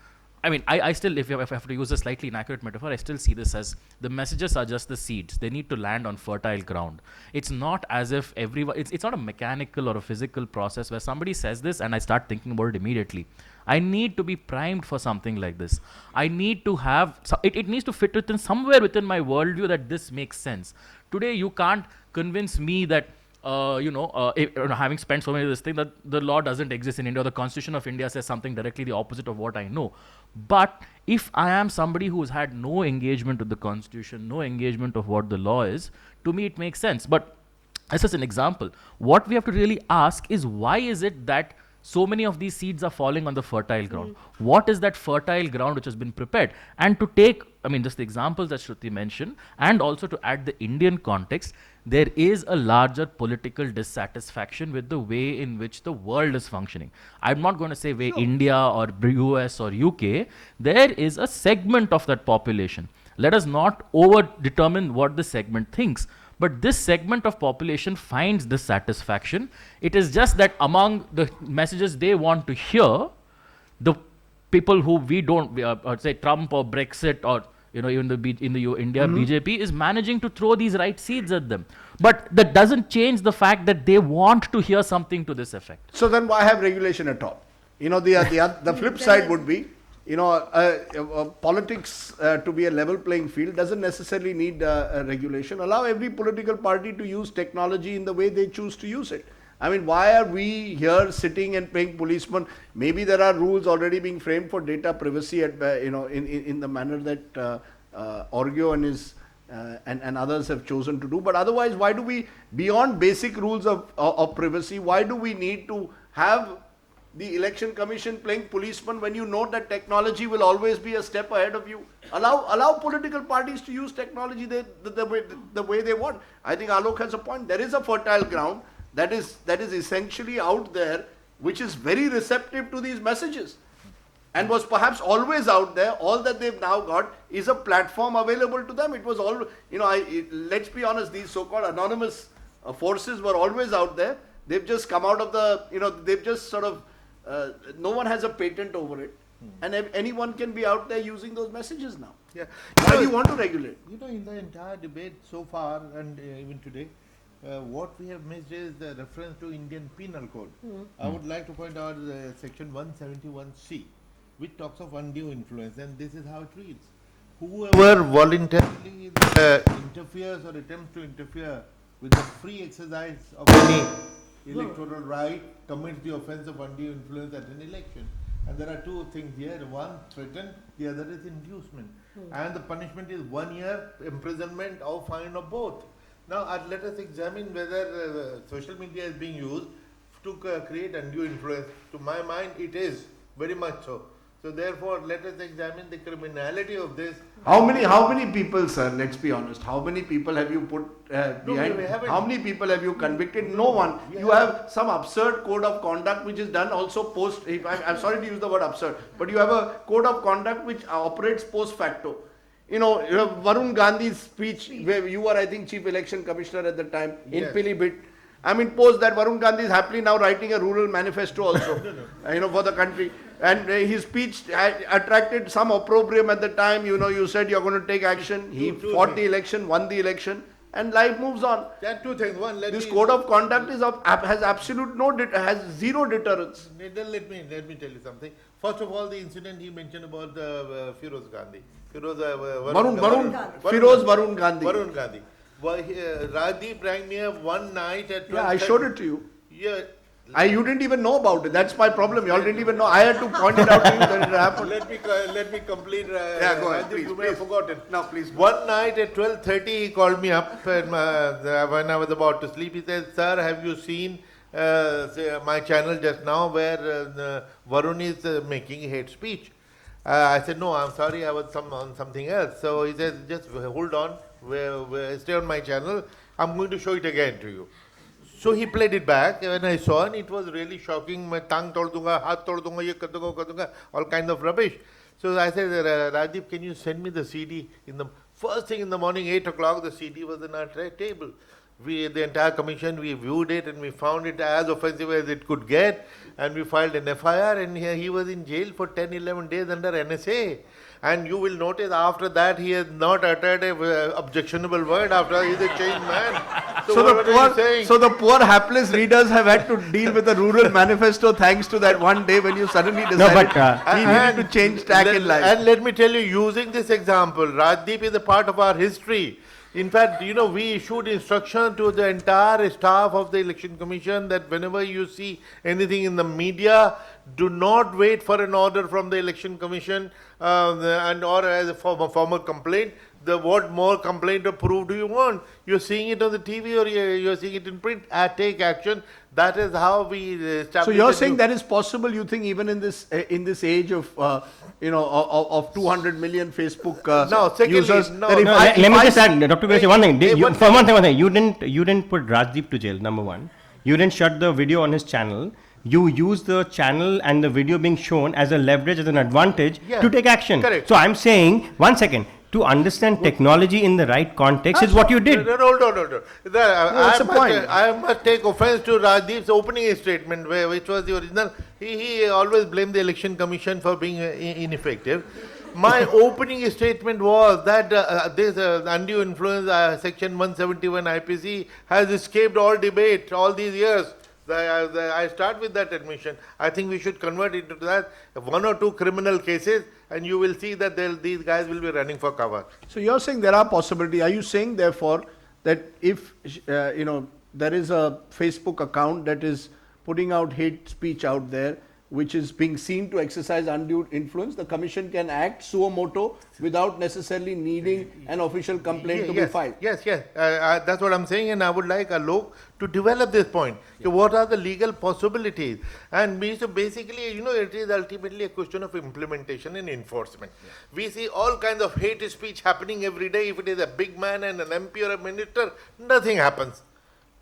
Speaker 6: I mean, I still, if I have to use a slightly inaccurate metaphor, I still see this as the messages are just the seeds. They need to land on fertile ground. It's not as if it's not a mechanical or a physical process where somebody says this and I start thinking about it immediately. I need to be primed for something like this. I need to have, it needs to fit somewhere within my worldview that this makes sense. Today, you can't convince me that having spent so many of this thing, that the law doesn't exist in India, or the Constitution of India says something directly the opposite of what I know. But if I am somebody who's had no engagement with the Constitution, no engagement of what the law is, to me it makes sense. But as just an example, what we have to really ask is, why is it that so many of these seeds are falling on the fertile ground? What is that fertile ground which has been prepared? And to take, just the examples that Shruti mentioned, and also to add the Indian context, there is a larger political dissatisfaction with the way in which the world is functioning. I'm not going to say way India or US or UK. There is a segment of that population. Let us not over-determine what the segment thinks. But this segment of population finds dissatisfaction. It is just that among the messages they want to hear, the people who we don't, say Trump or Brexit or even India BJP is managing to throw these right seeds at them. But that doesn't change the fact that they want to hear something to this effect.
Speaker 2: So then why have regulation at all? The flip side would be, politics to be a level playing field doesn't necessarily need a regulation. Allow every political party to use technology in the way they choose to use it. I mean, why are we here sitting and paying policemen? Maybe there are rules already being framed for data privacy in the manner that Orgio and his and others have chosen to do. But otherwise, why do we, beyond basic rules of privacy, why do we need to have the election commission playing policeman when you know that technology will always be a step ahead of you? Allow political parties to use technology the way they want. I think Alok has a point. There is a fertile ground that is essentially out there, which is very receptive to these messages, and was perhaps always out there. All that they've now got is a platform available to them. It was all, let's be honest, these so-called anonymous forces were always out there. They've just come out of they've just sort of, no one has a patent over it. And anyone can be out there using those messages now.
Speaker 3: Yeah.
Speaker 2: Why do you want to regulate?
Speaker 3: In the entire debate so far and even today, what we have missed is the reference to Indian Penal Code. I would like to point out section 171C, which talks of undue influence, and this is how it reads. Whoever voluntarily interferes or attempts to interfere with the free exercise of any electoral right commits the offence of undue influence at an election. And there are two things here. One, threaten, the other is inducement. And the punishment is 1 year imprisonment or fine or both. Now, let us examine whether social media is being used to create undue influence. To my mind, it is very much so. So therefore, let us examine the criminality of this.
Speaker 2: How many people, sir? Let's be honest. How many people have you put behind?
Speaker 3: we haven't.
Speaker 2: How many people have you convicted? No one. You have some absurd code of conduct which is done also post. I'm sorry to use the word absurd, but you have a code of conduct which operates post facto. You have Varun Gandhi's speech where you were, I think, Chief Election Commissioner at the time in
Speaker 3: Yes.
Speaker 2: Pilibhit. I mean, post that Varun Gandhi is happily now writing a rural manifesto also, for the country. And his speech attracted some opprobrium at the time. You said you're going to take action. He fought the election, won the election, and life moves on.
Speaker 3: There are two things. One,
Speaker 2: This code of conduct has absolute has zero deterrence.
Speaker 3: Then let me tell you something. First of all, the incident he mentioned about Firoz Gandhi.
Speaker 2: Varun Gandhi.
Speaker 3: Varun Gandhi. Rajdeep rang me up one night at 12:30.
Speaker 2: Yeah, I showed it to you.
Speaker 3: Yeah.
Speaker 2: You didn't even know about it. That's my problem. You all didn't even know. I had to point it out to you that it happened.
Speaker 3: Let me complete.
Speaker 2: Yeah, go ahead,
Speaker 3: Rajdeep,
Speaker 2: please,
Speaker 3: you may have
Speaker 2: please.
Speaker 3: forgotten.
Speaker 2: No, please.
Speaker 3: One night at 12:30, he called me up and, when I was about to sleep. He said, "Sir, have you seen my channel just now where Varun is making hate speech?" I said, "No, I'm sorry, I was on something else." So he said, "Just hold on, stay on my channel. I'm going to show it again to you." So he played it back when I saw, and it was really shocking. My tongue tod dunga, haath tod dunga, ye kar dunga, all kind of rubbish. So I said, "Rajdeep, can you send me the CD?" First thing in the morning, 8 o'clock, the CD was in our table. The entire commission, we viewed it and we found it as offensive as it could get, and we filed an FIR, and he was in jail for 10, 11 days under NSA. And you will notice after that he has not uttered a objectionable word after he's a changed man.
Speaker 2: So the poor hapless readers have had to deal with a rural manifesto thanks to that one day when you suddenly decided he needed to change tack in life.
Speaker 3: And let me tell you, using this example, Rajdeep is a part of our history. In fact, we issued instruction to the entire staff of the Election Commission that whenever you see anything in the media, do not wait for an order from the Election Commission or as a formal complaint. What more complaint or proof do you want? You're seeing it on the TV or you're seeing it in print. Take action. That is how we establish.
Speaker 2: So you're saying that is possible? You think even in this age of of 200 million Facebook users?
Speaker 4: Let me just add, Dr. Qureshi, one thing. One thing. You didn't put Rajdeep to jail. Number one, you didn't shut the video on his channel. You use the channel and the video being shown as a leverage, as an advantage to take action.
Speaker 3: Correct.
Speaker 4: So I'm saying, one second, to understand technology in the right context is what you did.
Speaker 3: Hold on.
Speaker 2: What's the point?
Speaker 3: I must take offense to Rajdeep's opening statement, which was the original. He always blamed the Election Commission for being ineffective. My opening statement was that this undue influence, Section 171 IPC, has escaped all debate all these years. I start with that admission. I think we should convert it into that. One or two criminal cases, and you will see that these guys will be running for cover.
Speaker 2: So you're saying there are possibilities. Are you saying therefore that if there is a Facebook account that is putting out hate speech out there, which is being seen to exercise undue influence, the commission can act suo moto without necessarily needing an official complaint to be filed?
Speaker 3: Yes. That's what I'm saying, and I would like Alok to develop this point. So what are the legal possibilities? And so basically, it is ultimately a question of implementation and enforcement. We see all kinds of hate speech happening every day. If it is a big man and an MP or a minister, nothing happens.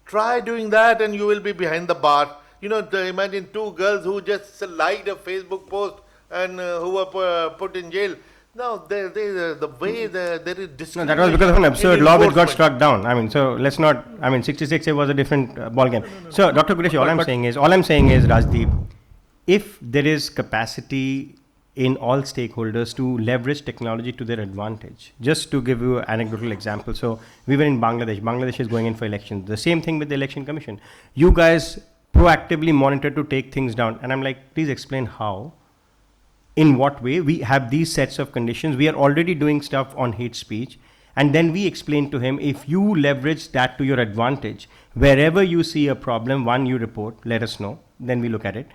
Speaker 3: Try doing that and you will be behind the bar. Imagine two girls who just liked a Facebook post and who were put in jail. No, there is discrimination.
Speaker 4: No, that was because of an absurd law which got struck down. So let's not. 66 was a different ballgame. So, Dr. Qureshi, all I'm saying is, Rajdeep, if there is capacity in all stakeholders to leverage technology to their advantage. Just to give you an anecdotal example. So, we were in Bangladesh. Bangladesh is going in for elections. The same thing with the Election Commission. You guys proactively monitor to take things down. And I'm like, please explain how, in what way. We have these sets of conditions. We are already doing stuff on hate speech. And then we explain to him, if you leverage that to your advantage, wherever you see a problem, one, you report, let us know. Then we look at it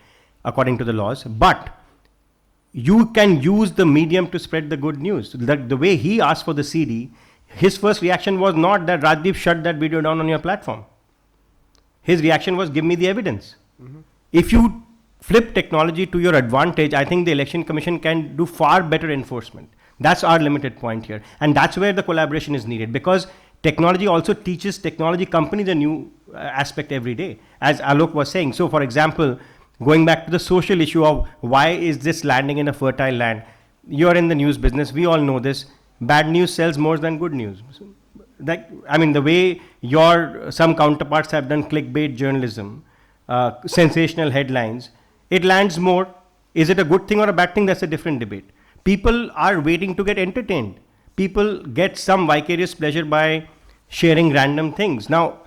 Speaker 4: according to the laws. But you can use the medium to spread the good news. The way he asked for the CD, his first reaction was not that Rajdeep shut that video down on your platform. His reaction was, give me the evidence. Mm-hmm. If you flip technology to your advantage, I think the Election Commission can do far better enforcement. That's our limited point here. And that's where the collaboration is needed, because technology also teaches technology companies a new aspect every day, as Alok was saying. So, for example, going back to the social issue of why is this landing in a fertile land? You're in the news business, we all know this. Bad news sells more than good news. The way some counterparts have done clickbait journalism, sensational headlines, it lands more. Is it a good thing or a bad thing? That's a different debate. People are waiting to get entertained. People get some vicarious pleasure by sharing random things. Now,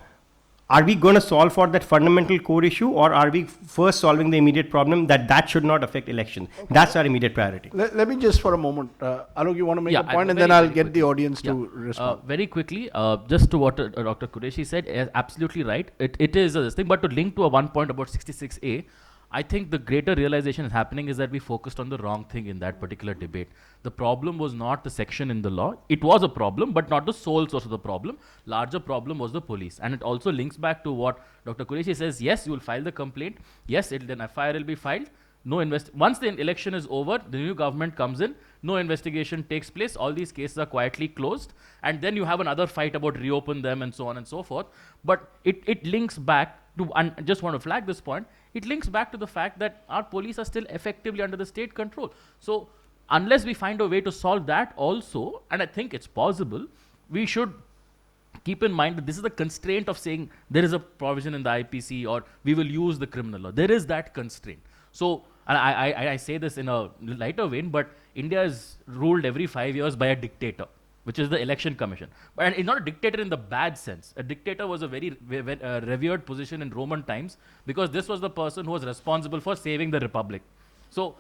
Speaker 4: are we going to solve for that fundamental core issue, or are we first solving the immediate problem that should not affect elections? Okay. That's our immediate priority.
Speaker 2: Let me just for a moment, Alok, you want to make a point, and then I'll get the audience to respond.
Speaker 6: Very quickly, just to what Dr. Qureshi said, is absolutely right. It is this thing, but to link to a one point about 66A, I think the greater realization is happening is that we focused on the wrong thing in that particular debate. The problem was not the section in the law. It was a problem, but not the sole source of the problem. Larger problem was the police. And it also links back to what Dr. Qureshi says. Yes, you will file the complaint. Yes, then FIR will be filed. Once the election is over, the new government comes in, no investigation takes place, all these cases are quietly closed, and then you have another fight about reopen them and so on and so forth. But it links back to, and I just want to flag this point, it links back to the fact that our police are still effectively under the state control. So unless we find a way to solve that also, and I think it's possible, we should keep in mind that this is the constraint of saying there is a provision in the IPC or we will use the criminal law. There is that constraint. So, and I say this in a lighter vein, but India is ruled every 5 years by a dictator, which is the Election Commission. But it's not a dictator in the bad sense. A dictator was a very revered position in Roman times, because this was the person who was responsible for saving the republic. So,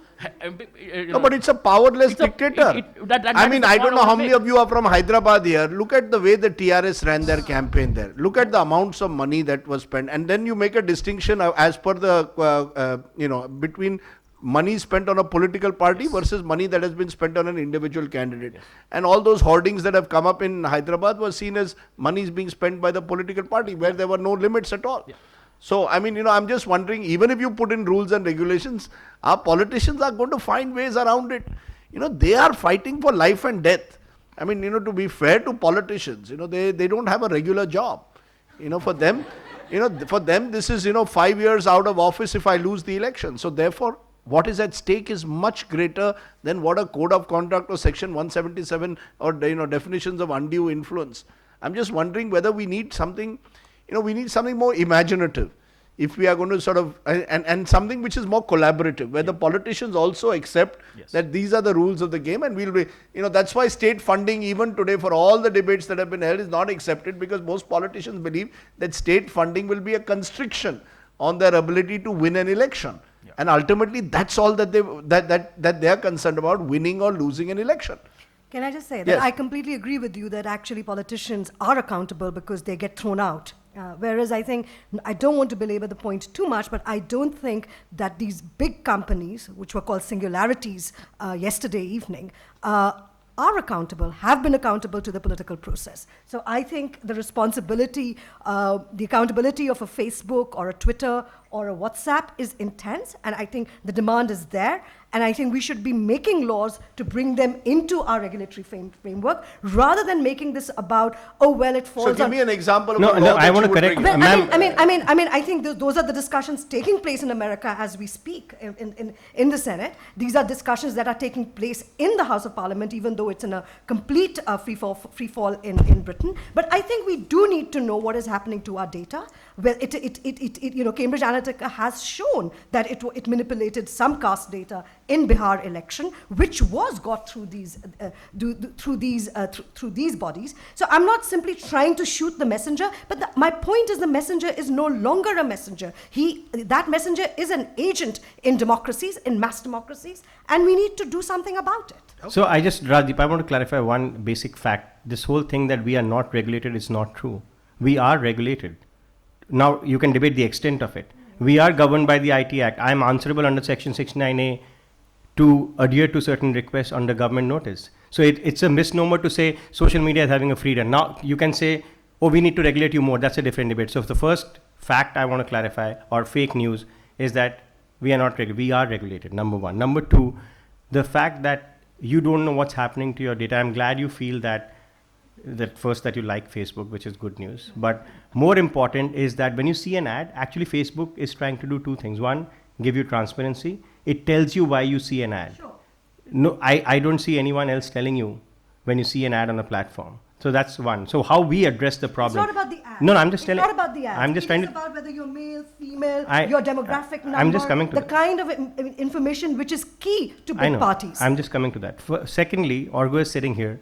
Speaker 2: no, but it's a powerless dictator. I don't know how many of you are from Hyderabad here. Look at the way the TRS ran their campaign there. Look at the amounts of money that was spent, and then you make a distinction as per the between money spent on a political party versus money that has been spent on an individual candidate. Yes. And all those hoardings that have come up in Hyderabad were seen as monies being spent by the political party, where there were no limits at all. Yeah. So, I'm just wondering, even if you put in rules and regulations, our politicians are going to find ways around it. They are fighting for life and death. To be fair to politicians, they don't have a regular job. For them, this is, 5 years out of office if I lose the election. So therefore, what is at stake is much greater than what a code of conduct or section 177 or definitions of undue influence. I'm just wondering whether we need something, we need something more imaginative if we are going to sort of, and something which is more collaborative, where the politicians also accept that these are the rules of the game, and we'll be, that's why state funding even today for all the debates that have been held is not accepted, because most politicians believe that state funding will be a constriction on their ability to win an election. And ultimately, that's all that they are concerned about, winning or losing an election.
Speaker 5: Can I just say that I completely agree with you that actually politicians are accountable because they get thrown out. Whereas I think, I don't want to belabor the point too much, but I don't think that these big companies, which were called singularities yesterday evening, are accountable, have been accountable to the political process. So I think the responsibility, the accountability of a Facebook or a Twitter or a WhatsApp is intense, and I think the demand is there, and I think we should be making laws to bring them into our regulatory framework, rather than making this about, oh well, it falls.
Speaker 2: So give me an example of
Speaker 4: no, I want to correct.
Speaker 5: I think those are the discussions taking place in America as we speak in the Senate. These are discussions that are taking place in the House of Parliament, even though it's in a complete free fall in Britain. But I think we do need to know what is happening to our data. Well, Cambridge Analytica has shown that it manipulated some caste data in Bihar election, which was got through these bodies. So I'm not simply trying to shoot the messenger, but my point is the messenger is no longer a messenger. That messenger is an agent in democracies, in mass democracies, and we need to do something about it.
Speaker 4: Okay. So Rajdeep, I want to clarify one basic fact. This whole thing that we are not regulated is not true. We are regulated. Now, you can debate the extent of it. We are governed by the IT Act. I am answerable under Section 69A to adhere to certain requests under government notice. So it's a misnomer to say social media is having a freedom. Now, you can say, oh, we need to regulate you more. That's a different debate. So the first fact I want to clarify, or fake news, is that We are not regulated. We are regulated, number one. Number two, the fact that you don't know what's happening to your data. I'm glad you feel that first that you like Facebook, which is good news. But more important is that when you see an ad, actually Facebook is trying to do two things. One, give you transparency. It tells you why you see an ad.
Speaker 5: Sure.
Speaker 4: No, I don't see anyone else telling you when you see an ad on a platform. So that's one. So how we address the problem.
Speaker 5: It's not about the ad.
Speaker 4: No, I'm just telling.
Speaker 5: It's not about the ad.
Speaker 4: I'm just trying
Speaker 5: It's
Speaker 4: to.
Speaker 5: about whether you're male, female,
Speaker 4: I-
Speaker 5: your demographic number.
Speaker 4: I'm just coming to
Speaker 5: the
Speaker 4: that.
Speaker 5: kind of information which is key to
Speaker 4: I
Speaker 5: big
Speaker 4: know.
Speaker 5: parties.
Speaker 4: I'm just coming to that. Secondly, Orgo is sitting here.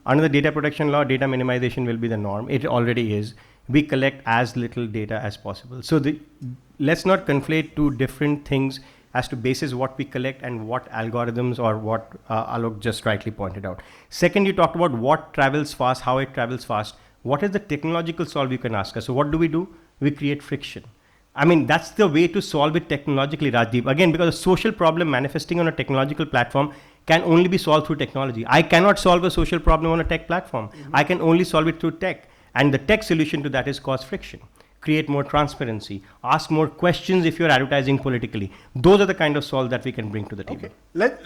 Speaker 4: Under the data protection law, data minimization will be the norm. It already is. We collect as little data as possible. So let's not conflate two different things as to basis what we collect and what algorithms or what Alok just rightly pointed out. Second, you talked about what travels fast, how it travels fast. What is the technological solve you can ask us? So what do? We create friction. I mean, that's the way to solve it technologically, Rajdeep. Again, because a social problem manifesting on a technological platform can only be solved through technology. I cannot solve a social problem on a tech platform. I can only solve it through tech. And the tech solution to that is cause friction. Create more transparency, ask more questions if you're advertising politically. Those are the kind of solve that we can bring to the table.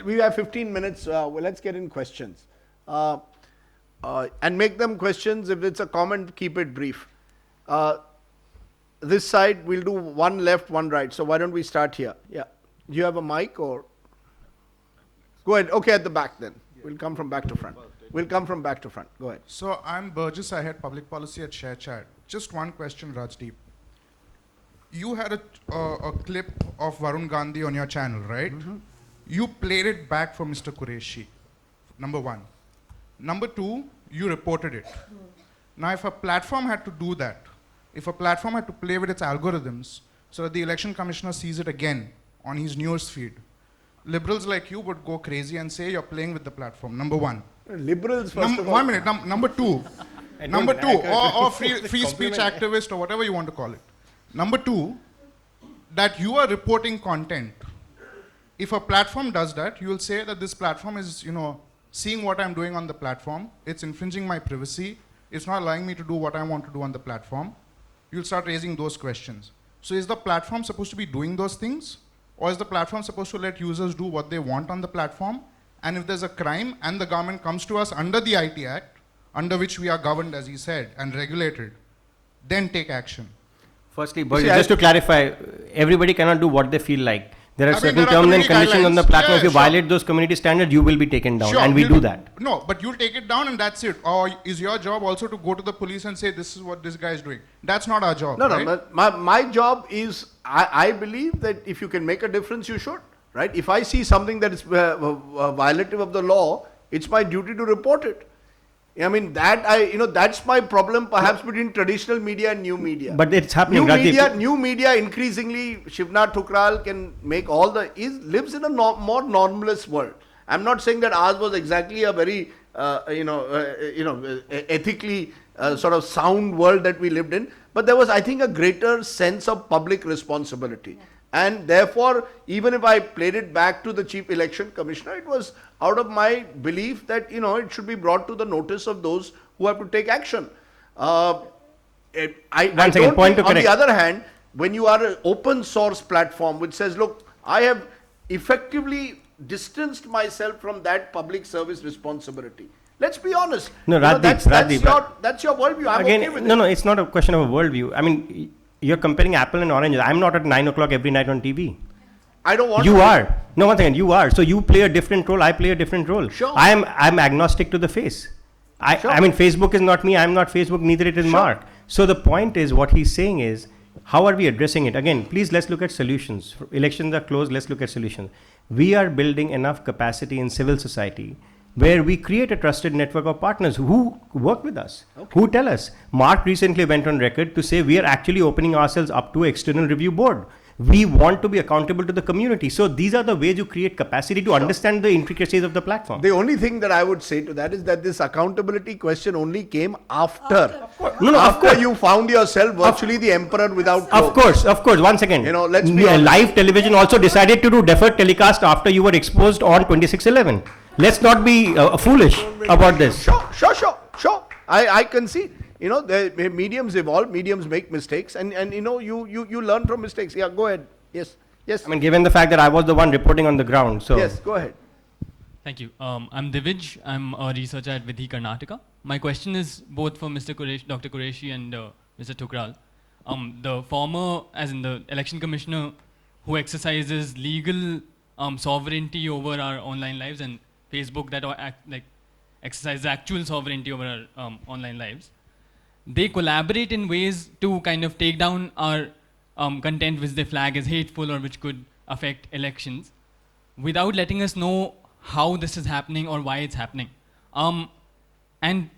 Speaker 2: We have 15 minutes. Well, let's get in questions. And make them questions. If it's a comment, keep it brief. This side, we'll do one left, one right. So why don't we start here? Yeah. Do you have a mic or? Go ahead. Okay, at the back then. We'll come from back to front. Go ahead.
Speaker 7: So I'm Burgess. I head public policy at ShareChat. Just one question, Rajdeep. You had a clip of Varun Gandhi on your channel, right? You played it back for Mr. Qureshi, number one. Number two, you reported it. Now, if a platform had to do that, if a platform had to play with its algorithms so that the election commissioner sees it again on his news feed, liberals like you would go crazy and say you're playing with the platform, number one.
Speaker 2: Liberals, first of all.
Speaker 7: 1 minute, number two. Number two, or free speech activist or whatever you want to call it. Number two, that you are reporting content. If a platform does that, you will say that this platform is, seeing what I'm doing on the platform. It's infringing my privacy. It's not allowing me to do what I want to do on the platform. You'll start raising those questions. So is the platform supposed to be doing those things? Or is the platform supposed to let users do what they want on the platform? And if there's a crime and the government comes to us under the IT Act, under which we are governed, as he said, and regulated, then take action.
Speaker 4: Firstly, just to clarify, everybody cannot do what they feel like. There are certain
Speaker 7: there are
Speaker 4: terms and
Speaker 7: community
Speaker 4: conditions on the
Speaker 7: guidelines.
Speaker 4: platform.
Speaker 7: Yeah,
Speaker 4: If you
Speaker 7: sure.
Speaker 4: violate those community standards, you will be taken down.
Speaker 7: Sure,
Speaker 4: And we
Speaker 7: you'll-
Speaker 4: do that.
Speaker 7: No, but you'll take it down and that's it. Or is your job also to go to the police and say, this is what this guy is doing? That's not our job,
Speaker 2: No,
Speaker 7: right?
Speaker 2: but my job is, I believe that if you can make a difference, you should, right? If I see something that is violative of the law, it's my duty to report it. I mean, that's my problem perhaps between traditional media and new media.
Speaker 4: But it's happening,
Speaker 2: New
Speaker 4: Rajdeep.
Speaker 2: media increasingly, Shivnath Thukral can make lives in a more normalist world. I'm not saying that ours was exactly a very, ethically sort of sound world that we lived in, but there was, I think, a greater sense of public responsibility. And therefore, even if I played it back to the Chief Election Commissioner, it was out of my belief that, it should be brought to the notice of those who have to take action. On the other hand, when you are an open source platform which says, look, I have effectively distanced myself from that public service responsibility. Let's be honest.
Speaker 4: No, Rajdeep,
Speaker 2: that's your worldview. I'm
Speaker 4: Again,
Speaker 2: okay with it.
Speaker 4: no, it's not a question of a worldview. I mean, you're comparing apple and oranges. I'm not at 9 o'clock every night on TV.
Speaker 2: I don't want
Speaker 4: You
Speaker 2: to.
Speaker 4: are. No, one second. You are. So you play a different role. I play a different role.
Speaker 2: Sure.
Speaker 4: I'm agnostic to the face.
Speaker 2: Sure.
Speaker 4: I mean, Facebook is not me. I'm not Facebook. Neither it is Mark. So the point is, what he's saying is, how are we addressing it? Again, please, let's look at solutions. Elections are closed. Let's look at solutions. We are building enough capacity in civil society where we create a trusted network of partners who work with us, who tell us. Mark recently went on record to say we are actually opening ourselves up to external review board. We want to be accountable to the community. So these are the ways you create capacity to understand the intricacies of the platform.
Speaker 2: The only thing that I would say to that is that this accountability question only came after.
Speaker 4: After
Speaker 2: You found yourself virtually the emperor without clothes.
Speaker 4: Of course. 1 second.
Speaker 2: Let's be honest.
Speaker 4: Live television also decided to do deferred telecast after you were exposed on 26/11. Let's not be foolish about this.
Speaker 2: Sure. I concede. The mediums evolve, mediums make mistakes, and you learn from mistakes. Yeah, go ahead. Yes. Yes.
Speaker 4: I mean, given the fact that I was the one reporting on the ground, so.
Speaker 2: Yes, go ahead.
Speaker 8: Thank you. I'm Divij. I'm a researcher at Vidhi Karnataka. My question is both for Mr. Qureshi, Dr. Qureshi and Mr. Tukral. The former, as in the election commissioner, who exercises legal sovereignty over our online lives, and Facebook that exercises actual sovereignty over our online lives. They collaborate in ways to kind of take down our content which they flag as hateful or which could affect elections, without letting us know how this is happening or why it's happening. And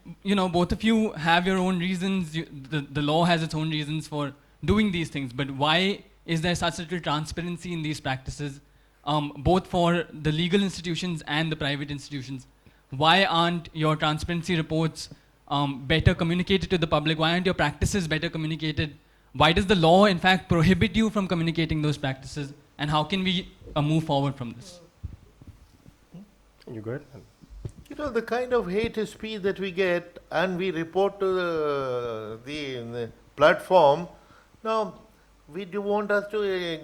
Speaker 8: both of you have your own reasons. The law has its own reasons for doing these things. But why is there such little transparency in these practices, both for the legal institutions and the private institutions? Why aren't your transparency reports better communicated to the public? Why aren't your practices better communicated? Why does the law, in fact, prohibit you from communicating those practices? And how can we move forward from this?
Speaker 4: You good?
Speaker 3: The kind of hate speech that we get and we report to the platform, now, do you want us to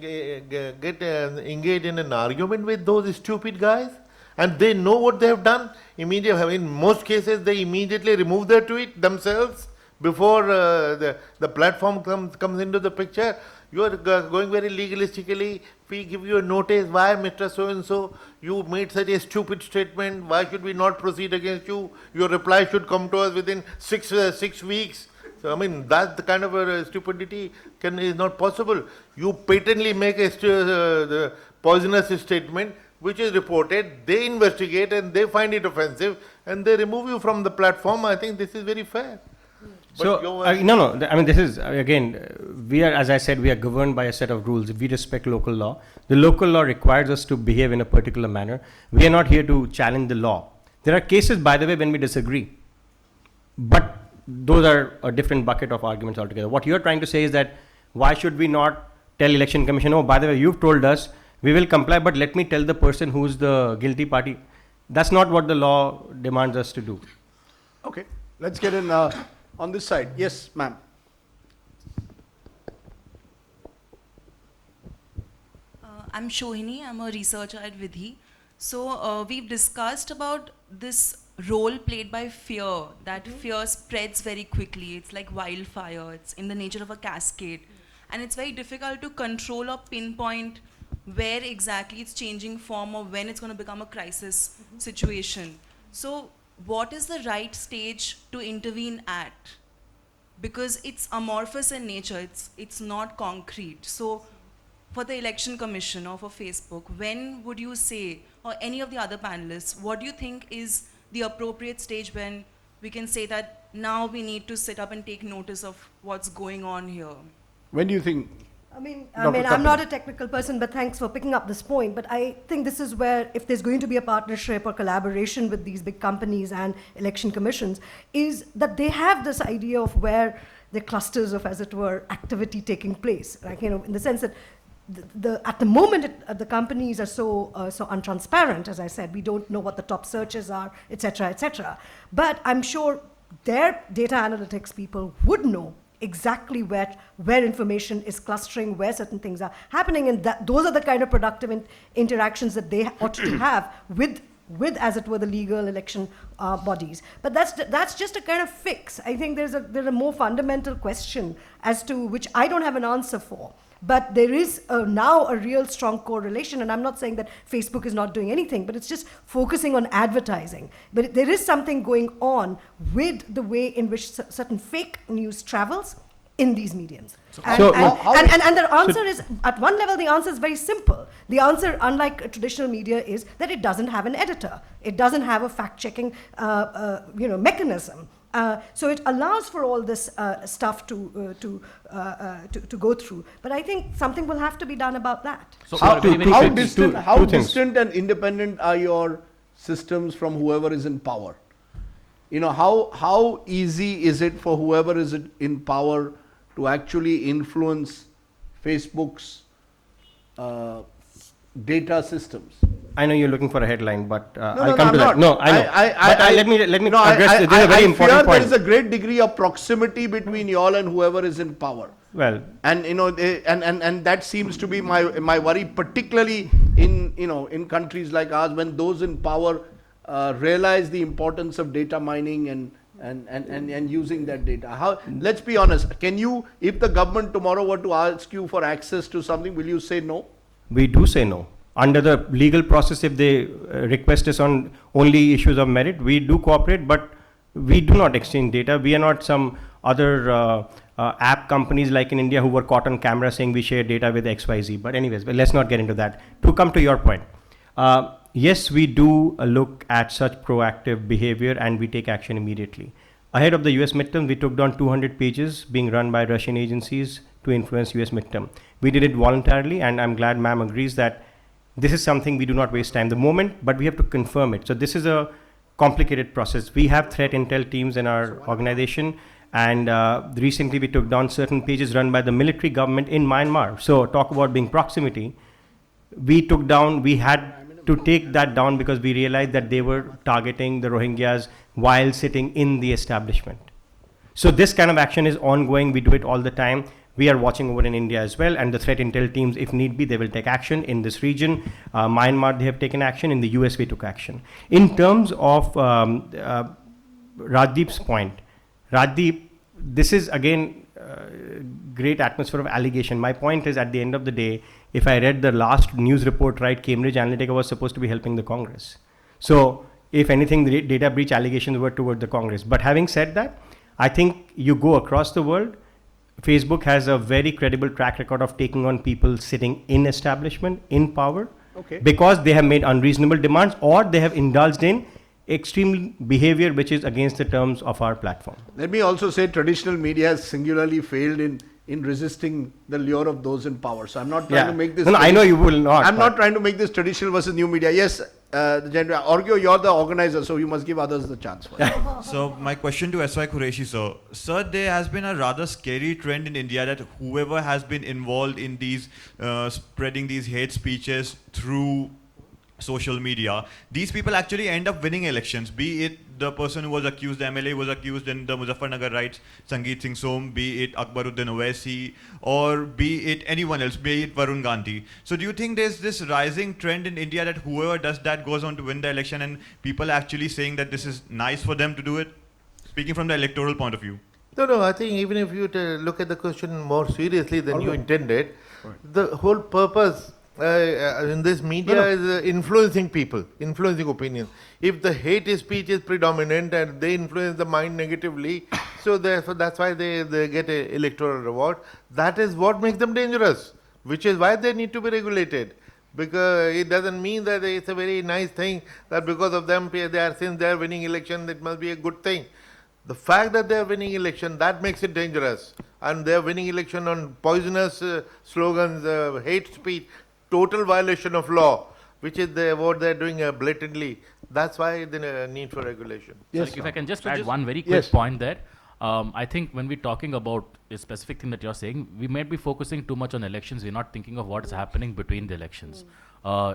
Speaker 3: get engaged in an argument with those stupid guys? And they know what they have done. Immediately, in most cases, they immediately remove their tweet themselves before the platform comes into the picture. You are going very legalistically. We give you a notice. Why, Mr. So-and-so, you made such a stupid statement. Why should we not proceed against you? Your reply should come to us within 6 weeks. So, I mean, that's the kind of stupidity is not possible. You patently make the poisonous statement, which is reported, they investigate and they find it offensive and they remove you from the platform. I think this is very fair.
Speaker 4: So, I mean, this is, again, we are, as I said, we are governed by a set of rules. We respect local law. The local law requires us to behave in a particular manner. We are not here to challenge the law. There are cases, by the way, when we disagree. But those are a different bucket of arguments altogether. What you're trying to say is that why should we not tell Election Commission, oh, by the way, you've told us, we will comply, but let me tell the person who's the guilty party. That's not what the law demands us to do.
Speaker 2: Okay, let's get in on this side. Yes, ma'am.
Speaker 9: I'm Shohini. I'm a researcher at Vidhi. So we've discussed about this role played by fear, that fear spreads very quickly. It's like wildfire. It's in the nature of a cascade. And it's very difficult to control or pinpoint where exactly it's changing form or when it's going to become a crisis situation. So what is the right stage to intervene at? Because it's amorphous in nature, it's not concrete. So for the Election Commission or for Facebook, when would you say, or any of the other panelists, what do you think is the appropriate stage when we can say that now we need to sit up and take notice of what's going on here?
Speaker 2: When do you think?
Speaker 5: I'm not a technical person, but thanks for picking up this point. But I think this is where, if there's going to be a partnership or collaboration with these big companies and election commissions, is that they have this idea of where the clusters of, as it were, activity taking place. Like, in the sense that at the moment, the companies are so untransparent. As I said, we don't know what the top searches are, etc., etc. But I'm sure their data analytics people would know exactly where information is clustering, where certain things are happening, and those are the kind of productive interactions that they ought to have with, as it were, the legal election bodies. But that's just a kind of fix. I think there's a more fundamental question as to which I don't have an answer for. But there is now a real strong correlation, and I'm not saying that Facebook is not doing anything, but it's just focusing on advertising. But there is something going on with the way in which certain fake news travels in these mediums. And the answer is, at one level, the answer is very simple. The answer, unlike traditional media, is that it doesn't have an editor. It doesn't have a fact-checking mechanism. So it allows for all this stuff to go through. But I think something will have to be done about that.
Speaker 6: So
Speaker 2: How
Speaker 6: two
Speaker 2: distant and independent are your systems from whoever is in power? How easy is it for whoever is in power to actually influence Facebook's data systems?
Speaker 4: I know you're looking for a headline, but I'll
Speaker 2: no,
Speaker 4: come
Speaker 2: I'm
Speaker 4: to that.
Speaker 2: not.
Speaker 4: No, I know. Let me address this. This is a very important point.
Speaker 2: There is a great degree of proximity between y'all and whoever is in power.
Speaker 4: Well,
Speaker 2: And and that seems to be my worry, particularly in countries like ours, when those in power realize the importance of data mining and using that data. How? Let's be honest. Can you, if the government tomorrow were to ask you for access to something, will you say no?
Speaker 4: we do say no. Under the legal process, if they request us on only issues of merit, we do cooperate, but we do not exchange data. We are not some other app companies like in India who were caught on camera saying we share data with XYZ. But anyways, but let's not get into that. To come to your point, yes, we do look at such proactive behavior and we take action immediately. Ahead of the US midterm, we took down 200 pages being run by Russian agencies to influence US midterm. We did it voluntarily, and I'm glad ma'am agrees that this is something we do not waste time the moment, but we have to confirm it. So this is a complicated process. We have threat intel teams in our organization, and recently we took down certain pages run by the military government in Myanmar. So talk about being proximity. We had to take that down because we realized that they were targeting the Rohingyas while sitting in the establishment. So this kind of action is ongoing. We do it all the time. We are watching over in India as well, and the threat intel teams, if need be, they will take action in this region. Myanmar, they have taken action. In the US, we took action. In terms of Rajdeep's point, Rajdeep, this is again great atmosphere of allegation. My point is, at the end of the day, if I read the last news report right, Cambridge Analytica was supposed to be helping the Congress. So if anything, the data breach allegations were toward the Congress. But having said that, I think you go across the world, Facebook has a very credible track record of taking on people sitting in establishment, in power, because they have made unreasonable demands or they have indulged in extreme behavior which is against the terms of our platform.
Speaker 2: Let me also say traditional media has singularly failed in resisting the lure of those in power. So I'm not trying to make this...
Speaker 4: No, I know you will not.
Speaker 2: I'm not trying to make this traditional versus new media. Yes, Orgyo, you're the organizer, so you must give others the chance.
Speaker 10: So my question to S.Y. Qureshi, sir. Sir, there has been a rather scary trend in India that whoever has been involved in these, spreading these hate speeches through social media, these people actually end up winning elections, be it the person who was accused, the MLA was accused in the Muzaffarnagar riots, Sangeet Singh Som, be it Akbaruddin Owaisi, or be it anyone else, be it Varun Gandhi. So do you think there's this rising trend in India that whoever does that goes on to win the election, and people actually saying that this is nice for them to do it? Speaking from the electoral point of view.
Speaker 3: No, I think even if you look at the question more seriously than you intended, the whole purpose in this media is influencing people, influencing opinions. If the hate speech is predominant and they influence the mind negatively, so therefore that's why they get an electoral reward. That is what makes them dangerous, which is why they need to be regulated. Because it doesn't mean that it's a very nice thing that because of them, since they are winning election, it must be a good thing. The fact that they are winning election, that makes it dangerous. And they are winning election on poisonous slogans, hate speech, total violation of law, which is what they're doing blatantly. That's why the need for regulation.
Speaker 6: Yes. So if I can just add one very quick point there. I think when we're talking about a specific thing that you're saying, we might be focusing too much on elections. We're not thinking of what is happening between the elections.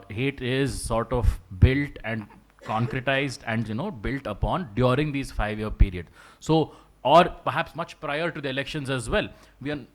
Speaker 6: Hate is sort of built and concretized and built upon during these 5-year period. So, or perhaps much prior to the elections as well.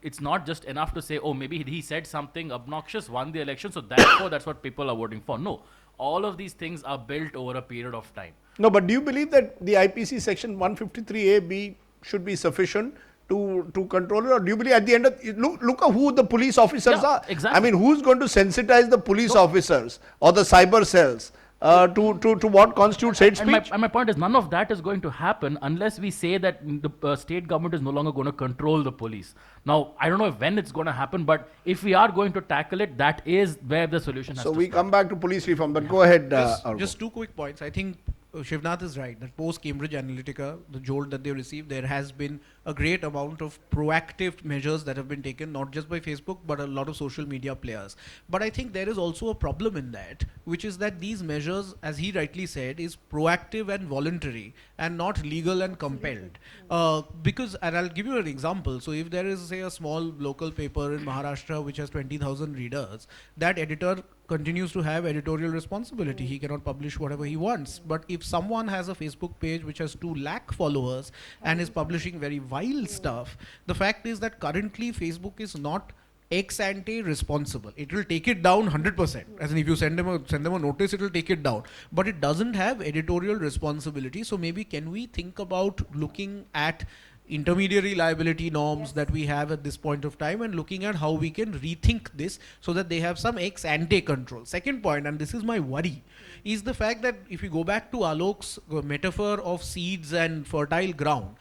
Speaker 6: It's not just enough to say, oh, maybe he said something obnoxious, won the election, so therefore that's what people are voting for. No, all of these things are built over a period of time.
Speaker 2: No, but do you believe that the IPC section 153A(b) should be sufficient to control it, or do you believe at the end of look at who the police officers are?
Speaker 6: Exactly.
Speaker 2: I mean, who's going to sensitize the police officers or the cyber cells to what constitutes hate speech?
Speaker 6: And my point is, none of that is going to happen unless we say that the state government is no longer going to control the police. Now, I don't know when it's going to happen, but if we are going to tackle it, that is where the solution has to
Speaker 2: So we
Speaker 6: start.
Speaker 2: come back to police reform, but go ahead.
Speaker 11: Just two quick points. I think Shivnath is right that post Cambridge Analytica, the jolt that they received, there has been a great amount of proactive measures that have been taken, not just by Facebook, but a lot of social media players. But I think there is also a problem in that, which is that these measures, as he rightly said, is proactive and voluntary and not legal and compelled. And I'll give you an example. So if there is, say, a small local paper in Maharashtra which has 20,000 readers, that editor continues to have editorial responsibility. He cannot publish whatever he wants. But if someone has a Facebook page which has 2 lakh followers and is publishing very vile stuff, the fact is that currently Facebook is not ex ante responsible. It will take it down 100%. As in, if you send them a notice, it will take it down. But it doesn't have editorial responsibility. So maybe can we think about looking at intermediary liability norms that we have at this point of time and looking at how we can rethink this so that they have some ex ante control. Second point, and this is my worry, is the fact that if you go back to Alok's metaphor of seeds and fertile ground,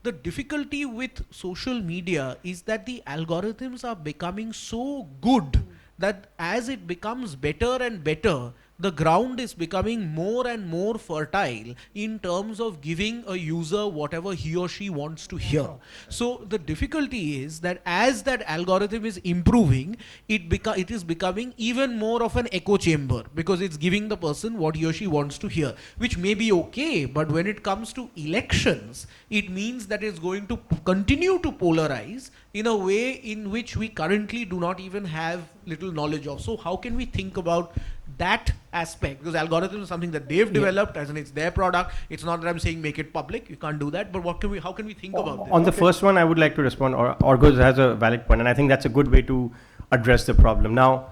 Speaker 11: the difficulty with social media is that the algorithms are becoming so good that as it becomes better and better, the ground is becoming more and more fertile in terms of giving a user whatever he or she wants to hear. So the difficulty is that as that algorithm is improving, it is becoming even more of an echo chamber because it's giving the person what he or she wants to hear, which may be okay, but when it comes to elections, it means that it's going to continue to polarize in a way in which we currently do not even have little knowledge of. So how can we think about that aspect? Because algorithm is something that they've developed, as in it's their product. It's not that I'm saying make it public. You can't do that. But how can we think about this?
Speaker 4: On the first one, I would like to respond. Orgos has a valid point, and I think that's a good way to address the problem. Now,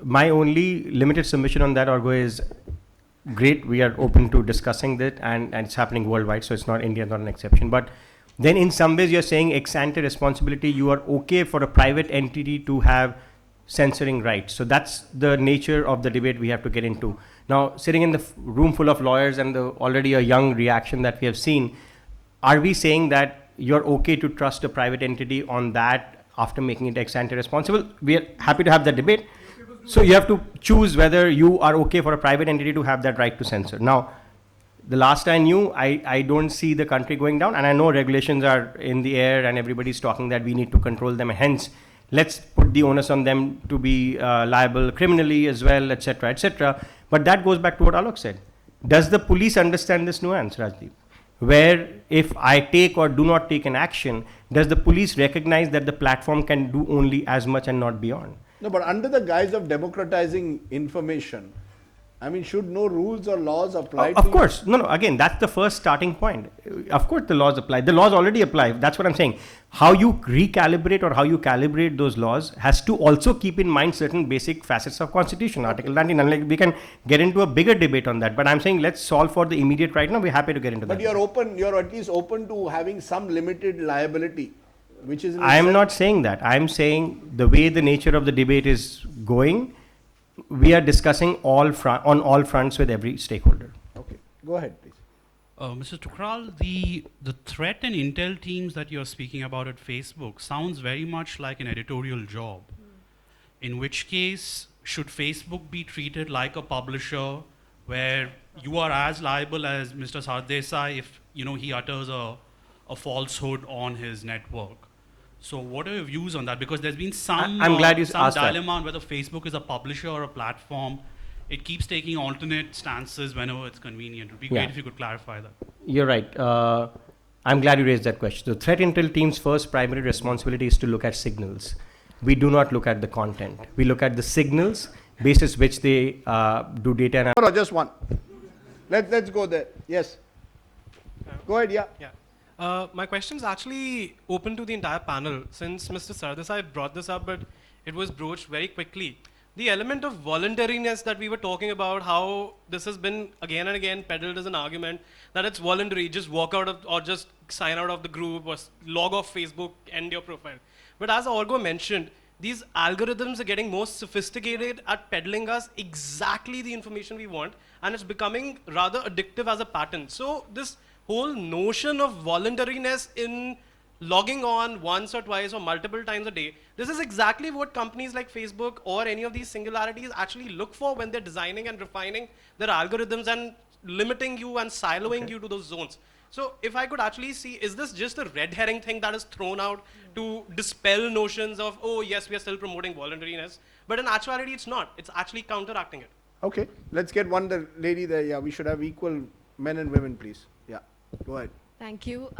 Speaker 4: my only limited submission on that, Orgo, is great. We are open to discussing that, and it's happening worldwide, so it's not India, not an exception. But then in some ways, you're saying ex ante responsibility. You are okay for a private entity to have censoring rights. So that's the nature of the debate we have to get into. Now, sitting in the room full of lawyers and already a young reaction that we have seen, are we saying that you're okay to trust a private entity on that after making it ex ante responsible? We are happy to have that debate. So you have to choose whether you are okay for a private entity to have that right to censor. Now, the last I knew, I don't see the country going down, and I know regulations are in the air and everybody's talking that we need to control them, and hence let's put the onus on them to be liable criminally as well, etc., etc. But that goes back to what Alok said. Does the police understand this nuance, Rajdeep? Where if I take or do not take an action, does the police recognize that the platform can do only as much and not beyond?
Speaker 2: No, but under the guise of democratizing information, I mean, should no rules or laws apply to
Speaker 4: Of course. No, again, that's the first starting point. Of course, the laws apply. The laws already apply. That's what I'm saying. How you recalibrate or how you calibrate those laws has to also keep in mind certain basic facets of Constitution, Article 19. And like, we can get into a bigger debate on that. But I'm saying let's solve for the immediate right now. We're happy to get into that.
Speaker 2: But you're at least open to having some limited liability, which is...
Speaker 4: I am not saying that. I'm saying the way the nature of the debate is going, we are discussing on all fronts with every stakeholder.
Speaker 2: Okay, go ahead, please.
Speaker 12: Mr. Tukral, the threat and intel teams that you're speaking about at Facebook sounds very much like an editorial job. In which case, should Facebook be treated like a publisher where you are as liable as Mr. Sardesai if he utters a falsehood on his network? So what are your views on that? Because there's been some dilemma on whether Facebook is a publisher or a platform. It keeps taking alternate stances whenever it's convenient. It would be great if you could clarify that.
Speaker 4: You're right. I'm glad you raised that question. The threat intel team's first primary responsibility is to look at signals. We do not look at the content. We look at the signals basis which they do data analysis.
Speaker 2: No, just one. Let's go there. Yes. Go ahead, yeah.
Speaker 13: My question is actually open to the entire panel. Since Mr. Sardesai brought this up, but it was broached very quickly. The element of voluntariness that we were talking about, how this has been again and again peddled as an argument, that it's voluntary, just walk out of, or just sign out of the group, or log off Facebook, end your profile. But as Orgo mentioned, these algorithms are getting more sophisticated at peddling us exactly the information we want, and it's becoming rather addictive as a pattern. So this whole notion of voluntariness in logging on once or twice or multiple times a day, this is exactly what companies like Facebook or any of these singularities actually look for when they're designing and refining their algorithms and limiting you and siloing you to those zones. So if I could actually see, is this just a red herring thing that is thrown out to dispel notions of, oh yes, we are still promoting voluntariness, but in actuality it's not. It's actually counteracting it.
Speaker 2: Okay, let's get the lady there. Yeah, we should have equal men and women, please. Yeah, go ahead.
Speaker 14: Thank you.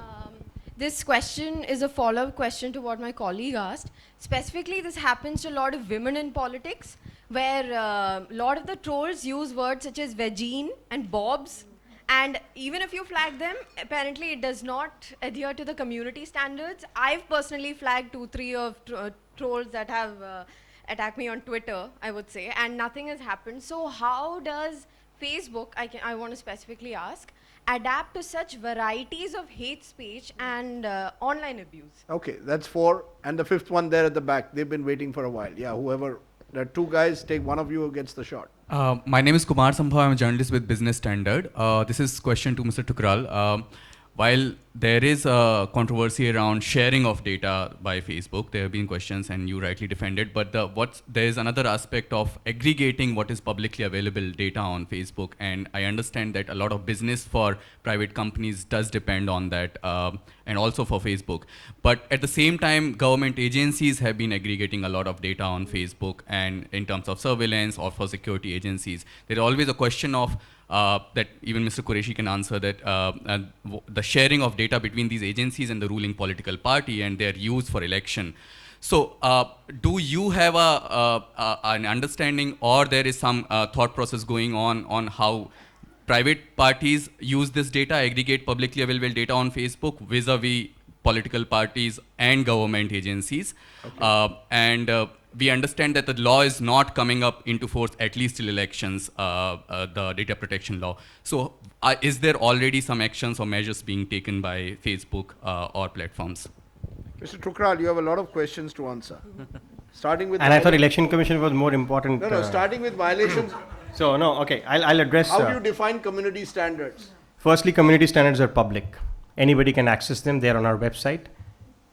Speaker 14: This question is a follow-up question to what my colleague asked. Specifically, this happens to a lot of women in politics, where a lot of the trolls use words such as vagine and bobs. And even if you flag them, apparently it does not adhere to the community standards. I've personally flagged 2-3 of trolls that have attacked me on Twitter, I would say, and nothing has happened. So how does Facebook, I want to specifically ask, adapt to such varieties of hate speech and online abuse?
Speaker 2: Okay, that's 4. And the 5th one there at the back. They've been waiting for a while. Yeah, whoever. There are 2 guys. Take one of you who gets the shot.
Speaker 15: My name is Kumar Sambhav. I'm a journalist with Business Standard. This is question to Mr. Tukral. While there is a controversy around sharing of data by Facebook, there have been questions and you rightly defended, but there is another aspect of aggregating what is publicly available data on Facebook, and I understand that a lot of business for private companies does depend on that, and also for Facebook. But at the same time, government agencies have been aggregating a lot of data on Facebook, and in terms of surveillance or for security agencies, there's always a question of that even Mr. Qureshi can answer, that the sharing of data between these agencies and the ruling political party and their use for election. So do you have an understanding, or there is some thought process going on how private parties use this data, aggregate publicly available data on Facebook vis-a-vis political parties and government agencies? Okay. We understand that the law is not coming up into force, at least till elections, the data protection law. So is there already some actions or measures being taken by Facebook or platforms?
Speaker 2: Mr. Tukral, you have a lot of questions to answer. Starting with...
Speaker 4: And I thought Election Commission was more important.
Speaker 2: No, starting with violations.
Speaker 4: So, no, okay, I'll address...
Speaker 2: How do you define community standards?
Speaker 4: Firstly, community standards are public. Anybody can access them. They're on our website.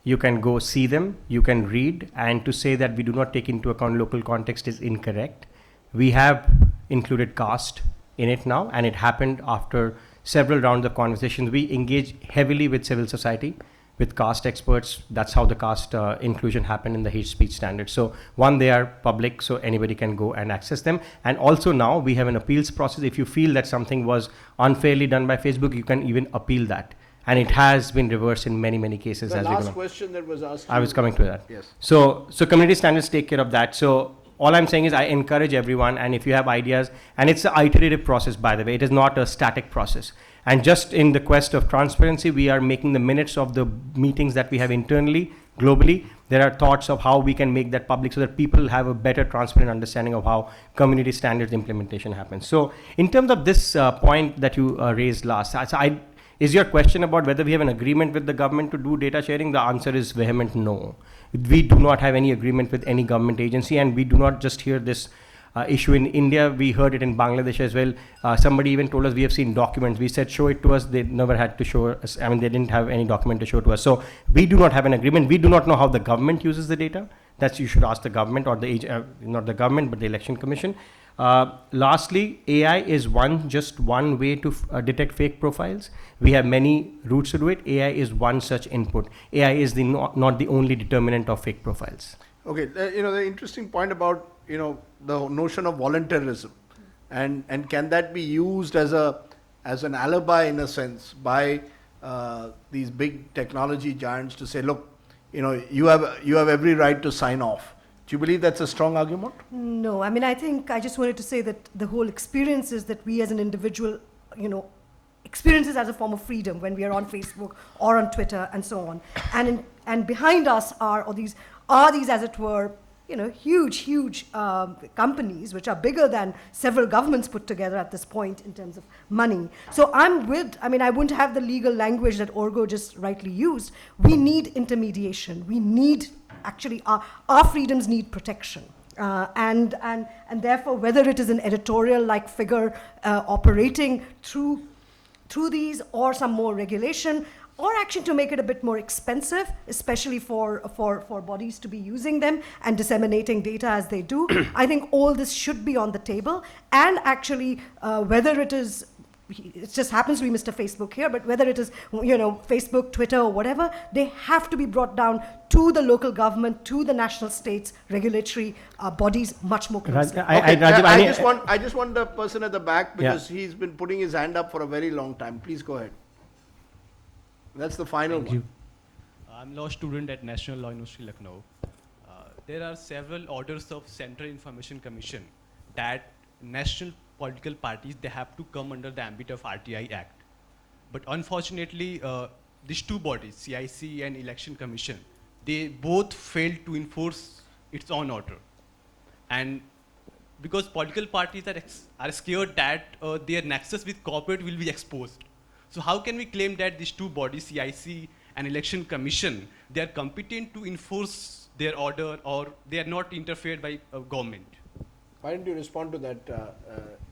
Speaker 4: You can go see them, you can read, and to say that we do not take into account local context is incorrect. We have included caste in it now, and it happened after several rounds of conversations. We engage heavily with civil society, with caste experts. That's how the caste inclusion happened in the hate speech standards. So one, they are public, so anybody can go and access them. And also now we have an appeals process. If you feel that something was unfairly done by Facebook, you can even appeal that. And it has been reversed in many, many cases.
Speaker 2: The
Speaker 4: as
Speaker 2: last question that was asked.
Speaker 4: I was coming to that.
Speaker 2: Yes.
Speaker 4: So community standards take care of that. So all I'm saying is I encourage everyone, and if you have ideas, and it's an iterative process, by the way, it is not a static process. And just in the quest of transparency, we are making the minutes of the meetings that we have internally, globally. There are thoughts of how we can make that public so that people have a better transparent understanding of how community standards implementation happens. So in terms of this point that you raised last, is your question about whether we have an agreement with the government to do data sharing? The answer is vehement no. We do not have any agreement with any government agency, and we do not just hear this issue in India. We heard it in Bangladesh as well. Somebody even told us we have seen documents. We said show it to us. They never had to show us. I mean, they didn't have any document to show to us. So we do not have an agreement. We do not know how the government uses the data. That's, you should ask the government, or not the government, but the Election Commission. Lastly, AI is just one way to detect fake profiles. We have many routes to do it. AI is one such input. AI is not the only determinant of fake profiles.
Speaker 2: Okay, the interesting point about, the notion of voluntarism, and can that be used as an alibi in a sense by these big technology giants to say, look, you have every right to sign off. Do you believe that's a strong argument?
Speaker 5: No, I mean, I think I just wanted to say that the whole experience is that we as an individual, experiences as a form of freedom when we are on Facebook or on Twitter and so on. And behind us are these as it were, huge companies which are bigger than several governments put together at this point in terms of money. So I wouldn't have the legal language that Orgo just rightly used. We need intermediation. We need, actually, our freedoms need protection. And therefore, whether it is an editorial-like figure operating through these, or some more regulation, or actually to make it a bit more expensive, especially for bodies to be using them and disseminating data as they do. I think all this should be on the table. And actually, whether it is, it just happens to be Mr. Facebook here, but whether it is, Facebook, Twitter, or whatever, they have to be brought down to the local government, to the national states, regulatory bodies much more closely.
Speaker 2: I just want the person at the back, because he's been putting his hand up for a very long time. Please go ahead. That's the final one.
Speaker 16: I'm law student at National Law University, Lucknow. There are several orders of Central Information Commission that national political parties, they have to come under the ambit of RTI Act. But unfortunately, these two bodies, CIC and Election Commission, they both failed to enforce its own order. And because political parties are scared that their nexus with corporate will be exposed. So how can we claim that these two bodies, CIC and Election Commission, they are competent to enforce their order, or they are not interfered by government?
Speaker 2: Why don't you respond to that,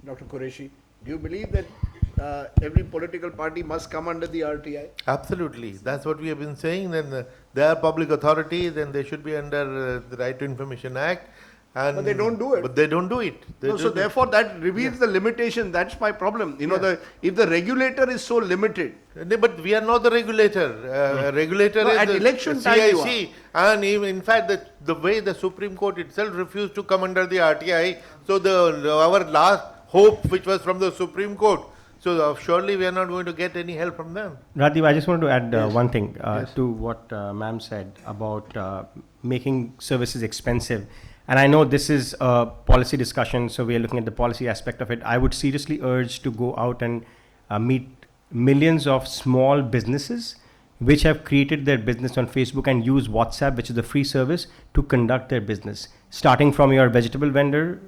Speaker 2: Dr. Qureshi? Do you believe that every political party must come under the RTI?
Speaker 3: Absolutely. That's what we have been saying. Then they are public authorities, and they should be under the Right to Information Act. And
Speaker 2: But they don't do it.
Speaker 3: But they don't do it.
Speaker 2: So therefore that reveals the limitation. That's my problem. You know, if the regulator is so limited.
Speaker 3: But we are not the regulator. Regulator
Speaker 2: No,
Speaker 3: is
Speaker 2: at
Speaker 3: the
Speaker 2: election time you
Speaker 3: CIC. And even, in fact, the way the Supreme Court itself refused to come under the RTI. So our last hope, which was from the Supreme Court. So surely we are not going to get any help from them.
Speaker 4: Radhdeep, I just wanted to add one thing to what ma'am said about making services expensive. And I know this is a policy discussion, so we are looking at the policy aspect of it. I would seriously urge to go out and meet millions of small businesses which have created their business on Facebook and use WhatsApp, which is the free service, to conduct their business. Starting from your vegetable vendor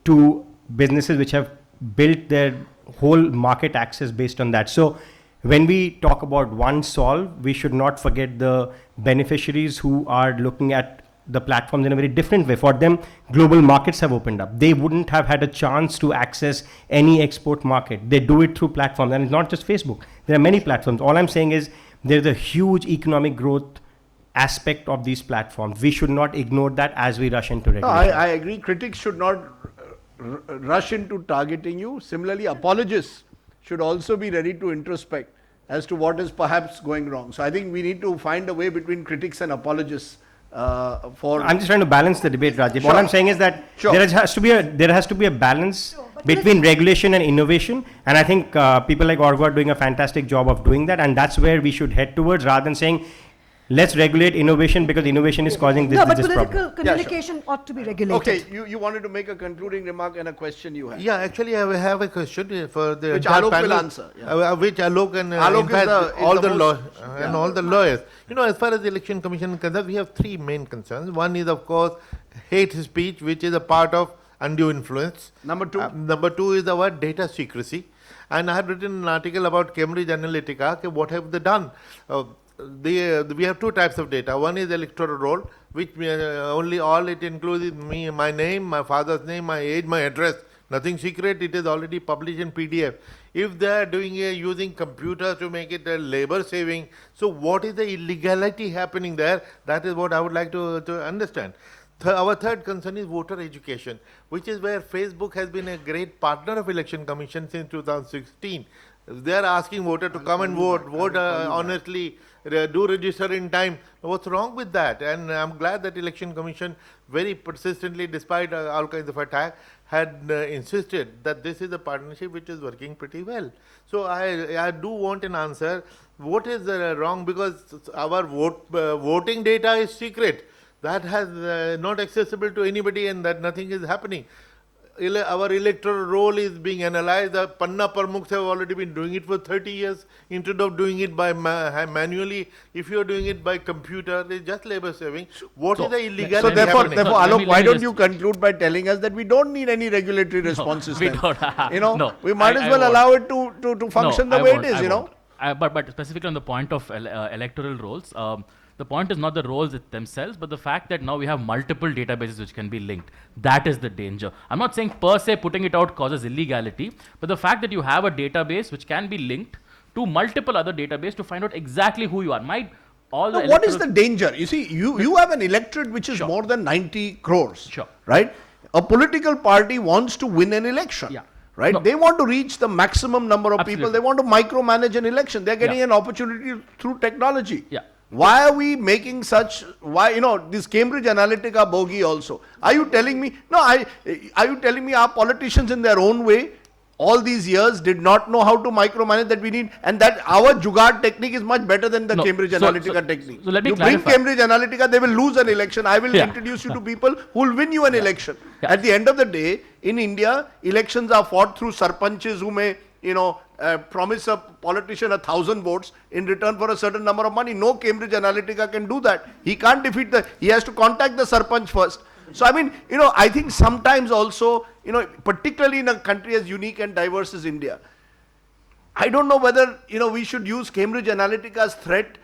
Speaker 4: to businesses which have built their whole market access based on that. So when we talk about one solve, we should not forget the beneficiaries who are looking at the platforms in a very different way. For them, global markets have opened up. They wouldn't have had a chance to access any export market. They do it through platforms, and it's not just Facebook. There are many platforms. All I'm saying is there's a huge economic growth aspect of these platforms. We should not ignore that as we rush into regulation.
Speaker 2: No, I agree. Critics should not rush into targeting you. Similarly, apologists should also be ready to introspect as to what is perhaps going wrong. So I think we need to find a way between critics and apologists.
Speaker 4: I'm just trying to balance the debate, Rajiv.
Speaker 2: Sure.
Speaker 4: All I'm saying is that there has to be a balance between regulation and innovation, and I think people like Orgo are doing a fantastic job of doing that, and that's where we should head towards, rather than saying let's regulate innovation because innovation is causing this
Speaker 5: but
Speaker 4: problem.
Speaker 5: political communication ought to be regulated.
Speaker 2: Okay, you wanted to make a concluding remark and a question you have.
Speaker 3: Yeah, actually I have a question for the
Speaker 2: Which
Speaker 3: entire
Speaker 2: Alok
Speaker 3: panel,
Speaker 2: will answer. Yeah.
Speaker 3: Which Alok and
Speaker 2: Alok
Speaker 3: in fact,
Speaker 2: is
Speaker 3: all
Speaker 2: the
Speaker 3: the
Speaker 2: most-
Speaker 3: and all the lawyers. You know, as far as the Election Commission is concerned, we have three main concerns. One is, of course, hate speech, which is a part of undue influence.
Speaker 2: Number two?
Speaker 3: Number two is our data secrecy. And I had written an article about Cambridge Analytica. Okay, what have they done? We have two types of data. One is electoral roll, which only all it includes is me, my name, my father's name, my age, my address. Nothing secret. It is already published in PDF. If they are doing using computers to make it labor saving, so what is the illegality happening there? That is what I would like to understand. Our third concern is voter education, which is where Facebook has been a great partner of Election Commission since 2016. They are asking voters to come and vote honestly, do register in time. What's wrong with that? And I'm glad that Election Commission very persistently, despite all kinds of attack, had insisted that this is a partnership which is working pretty well. So I do want an answer. What is wrong? Because our voting data is secret. That has not accessible to anybody, and that nothing is happening. Our electoral roll is being analyzed. The Panna Pramukhs have already been doing it for 30 years. Instead of doing it by manually, if you are doing it by computer, it's just labor saving. What is the illegality
Speaker 2: So therefore,
Speaker 3: happening?
Speaker 2: Alok, why don't you conclude by telling us that we don't need any regulatory responses?
Speaker 6: we
Speaker 2: then?
Speaker 6: don't.
Speaker 2: You know,
Speaker 6: No,
Speaker 2: we might
Speaker 6: I
Speaker 2: as well
Speaker 6: won't.
Speaker 2: allow it to function
Speaker 6: No,
Speaker 2: the
Speaker 6: I
Speaker 2: way
Speaker 6: won't,
Speaker 2: it is.
Speaker 6: I
Speaker 2: You know.
Speaker 6: won't. But specifically on the point of electoral rolls, the point is not the roles themselves, but the fact that now we have multiple databases which can be linked. That is the danger. I'm not saying per se putting it out causes illegality, but the fact that you have a database which can be linked to multiple other databases to find out exactly who you are.
Speaker 2: What is the danger? You see, you have an electorate which is more than 90 crores.
Speaker 6: Sure.
Speaker 2: Right? A political party wants to win an election.
Speaker 6: Yeah.
Speaker 2: Right?
Speaker 6: No.
Speaker 2: They want to reach the maximum number of people.
Speaker 6: Absolutely.
Speaker 2: They want to micromanage an election. They're getting
Speaker 6: Yeah.
Speaker 2: an opportunity through technology.
Speaker 6: Yeah.
Speaker 2: Why are we making such, this Cambridge Analytica bogey also? Are you telling me, are you telling me our politicians in their own way all these years did not know how to micromanage that we need, and that our Jugaad technique is much better than the
Speaker 6: No,
Speaker 2: Cambridge
Speaker 6: so-
Speaker 2: Analytica technique.
Speaker 6: so let me
Speaker 2: you bring
Speaker 6: clarify.
Speaker 2: Cambridge Analytica, they will lose an election. I will
Speaker 6: Yeah.
Speaker 2: introduce you to people who will win you an election.
Speaker 6: Yeah.
Speaker 2: At the end of the day, in India, elections are fought through sarpanches who may, promise a politician 1,000 votes in return for a certain number of money. No Cambridge Analytica can do that. He can't defeat he has to contact the sarpanch first. So I mean, I think sometimes also, particularly in a country as unique and diverse as India, I don't know whether, we should use Cambridge Analytica's threat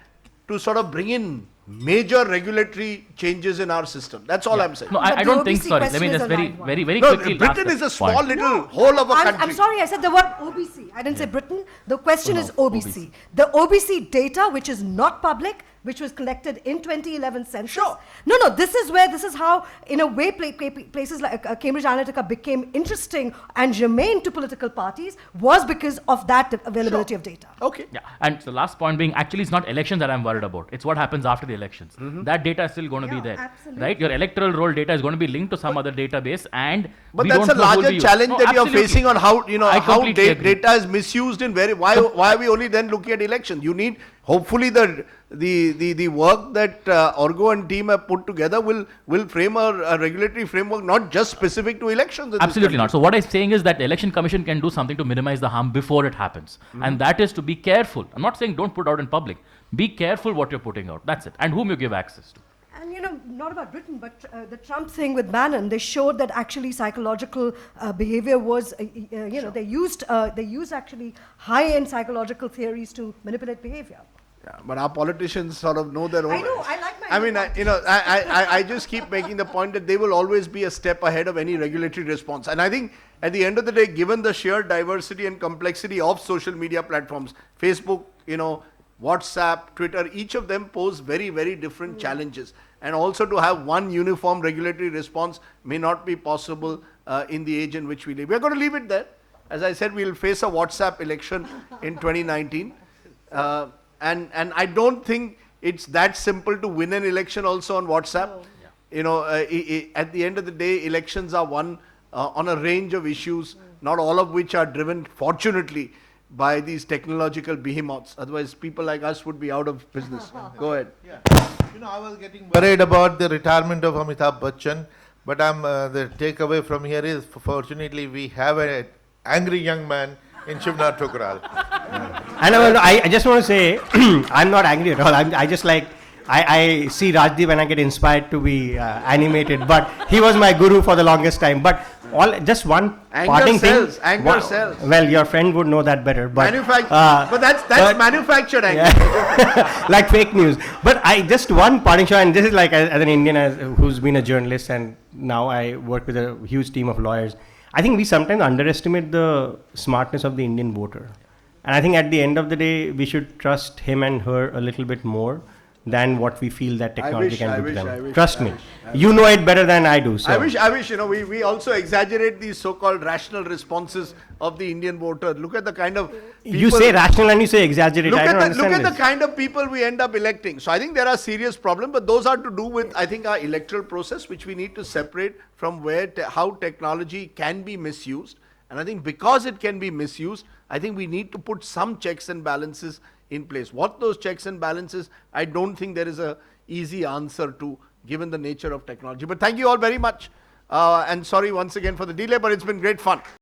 Speaker 2: to sort of bring in major regulatory changes in our system. That's all I'm saying.
Speaker 6: No, I don't think, sorry, let me just very
Speaker 2: No,
Speaker 6: quickly.
Speaker 2: Britain
Speaker 6: ask
Speaker 2: is a
Speaker 6: the
Speaker 2: small
Speaker 6: point.
Speaker 2: little hole of a country.
Speaker 5: I'm sorry, I said the word OBC. I didn't say Britain. The question is OBC. The OBC data, which is not public, which was collected in 2011 census.
Speaker 2: Sure.
Speaker 5: No, this is how, in a way, places like Cambridge Analytica became interesting and germane to political parties, was because of that availability of data.
Speaker 2: Okay.
Speaker 6: Yeah, and the last point being, actually, it's not elections that I'm worried about. It's what happens after the elections. That data is still going to be there,
Speaker 5: absolutely.
Speaker 6: right? Your electoral roll data is going to be linked to some other database, and
Speaker 2: But
Speaker 6: we
Speaker 2: that's
Speaker 6: don't
Speaker 2: a
Speaker 6: know who will
Speaker 2: larger
Speaker 6: be used.
Speaker 2: challenge
Speaker 6: No,
Speaker 2: that you're
Speaker 6: absolutely.
Speaker 2: facing on how,
Speaker 6: I
Speaker 2: how
Speaker 6: completely agree.
Speaker 2: data is misused in why are we only then looking at elections? You need, hopefully the work that Orgo and team have put together will frame a regulatory framework not just specific to elections. in this
Speaker 6: Absolutely
Speaker 2: country.
Speaker 6: not. So what I'm saying is that the election commission can do something to minimize the harm before it happens. And that is to be careful. I'm not saying don't put out in public. Be careful what you're putting out. That's it. And whom you give access to.
Speaker 5: And not about Britain, but the Trump thing with Bannon, they showed that actually psychological behavior was, they used actually high-end psychological theories to manipulate behavior.
Speaker 2: Yeah, but our politicians sort of know their own.
Speaker 5: I know, I like my
Speaker 2: I mean, I just keep making the point that they will always be a step ahead of any regulatory response. And I think at the end of the day, given the sheer diversity and complexity of social media platforms, Facebook, WhatsApp, Twitter, each of them pose very, very different challenges. And also to have one uniform regulatory response may not be possible in the age in which we live. We're going to leave it there. As I said, we'll face a WhatsApp election in 2019. And I don't think it's that simple to win an election also on WhatsApp. At the end of the day, elections are won on a range of issues, not all of which are driven, fortunately, by these technological behemoths. Otherwise, people like us would be out of business. Go ahead.
Speaker 3: Yeah. I was getting worried about the retirement of Amitabh Bachchan, but the takeaway from here is, fortunately, we have an angry young man in Shivnath Thukral.
Speaker 4: And I just want to say, I'm not angry at all. I just like, I see Rajdeep and I get inspired to be animated, but he was my guru for the longest time. But just one parting thing.
Speaker 2: Anger sells.
Speaker 4: Well, your friend would know that better. But
Speaker 2: but that's manufactured anger.
Speaker 4: Yeah, like fake news. But just one parting shot, and this is like as an Indian who's been a journalist, and now I work with a huge team of lawyers. I think we sometimes underestimate the smartness of the Indian voter. And I think at the end of the day, we should trust him and her a little bit more than what we feel that technology can do to them. Trust me. You know it better than I do. So.
Speaker 2: I wish, we also exaggerate these so-called rational responses of the Indian voter. Look at the kind of people.
Speaker 4: You say rational and you say exaggerate. I don't understand
Speaker 2: Look at
Speaker 4: this.
Speaker 2: the kind of people we end up electing. So I think there are serious problems, but those are to do with, I think, our electoral process, which we need to separate from how technology can be misused. And I think because it can be misused, I think we need to put some checks and balances in place. What those checks and balances, I don't think there is a easy answer to, given the nature of technology. But thank you all very much. And sorry once again for the delay, but it's been great fun.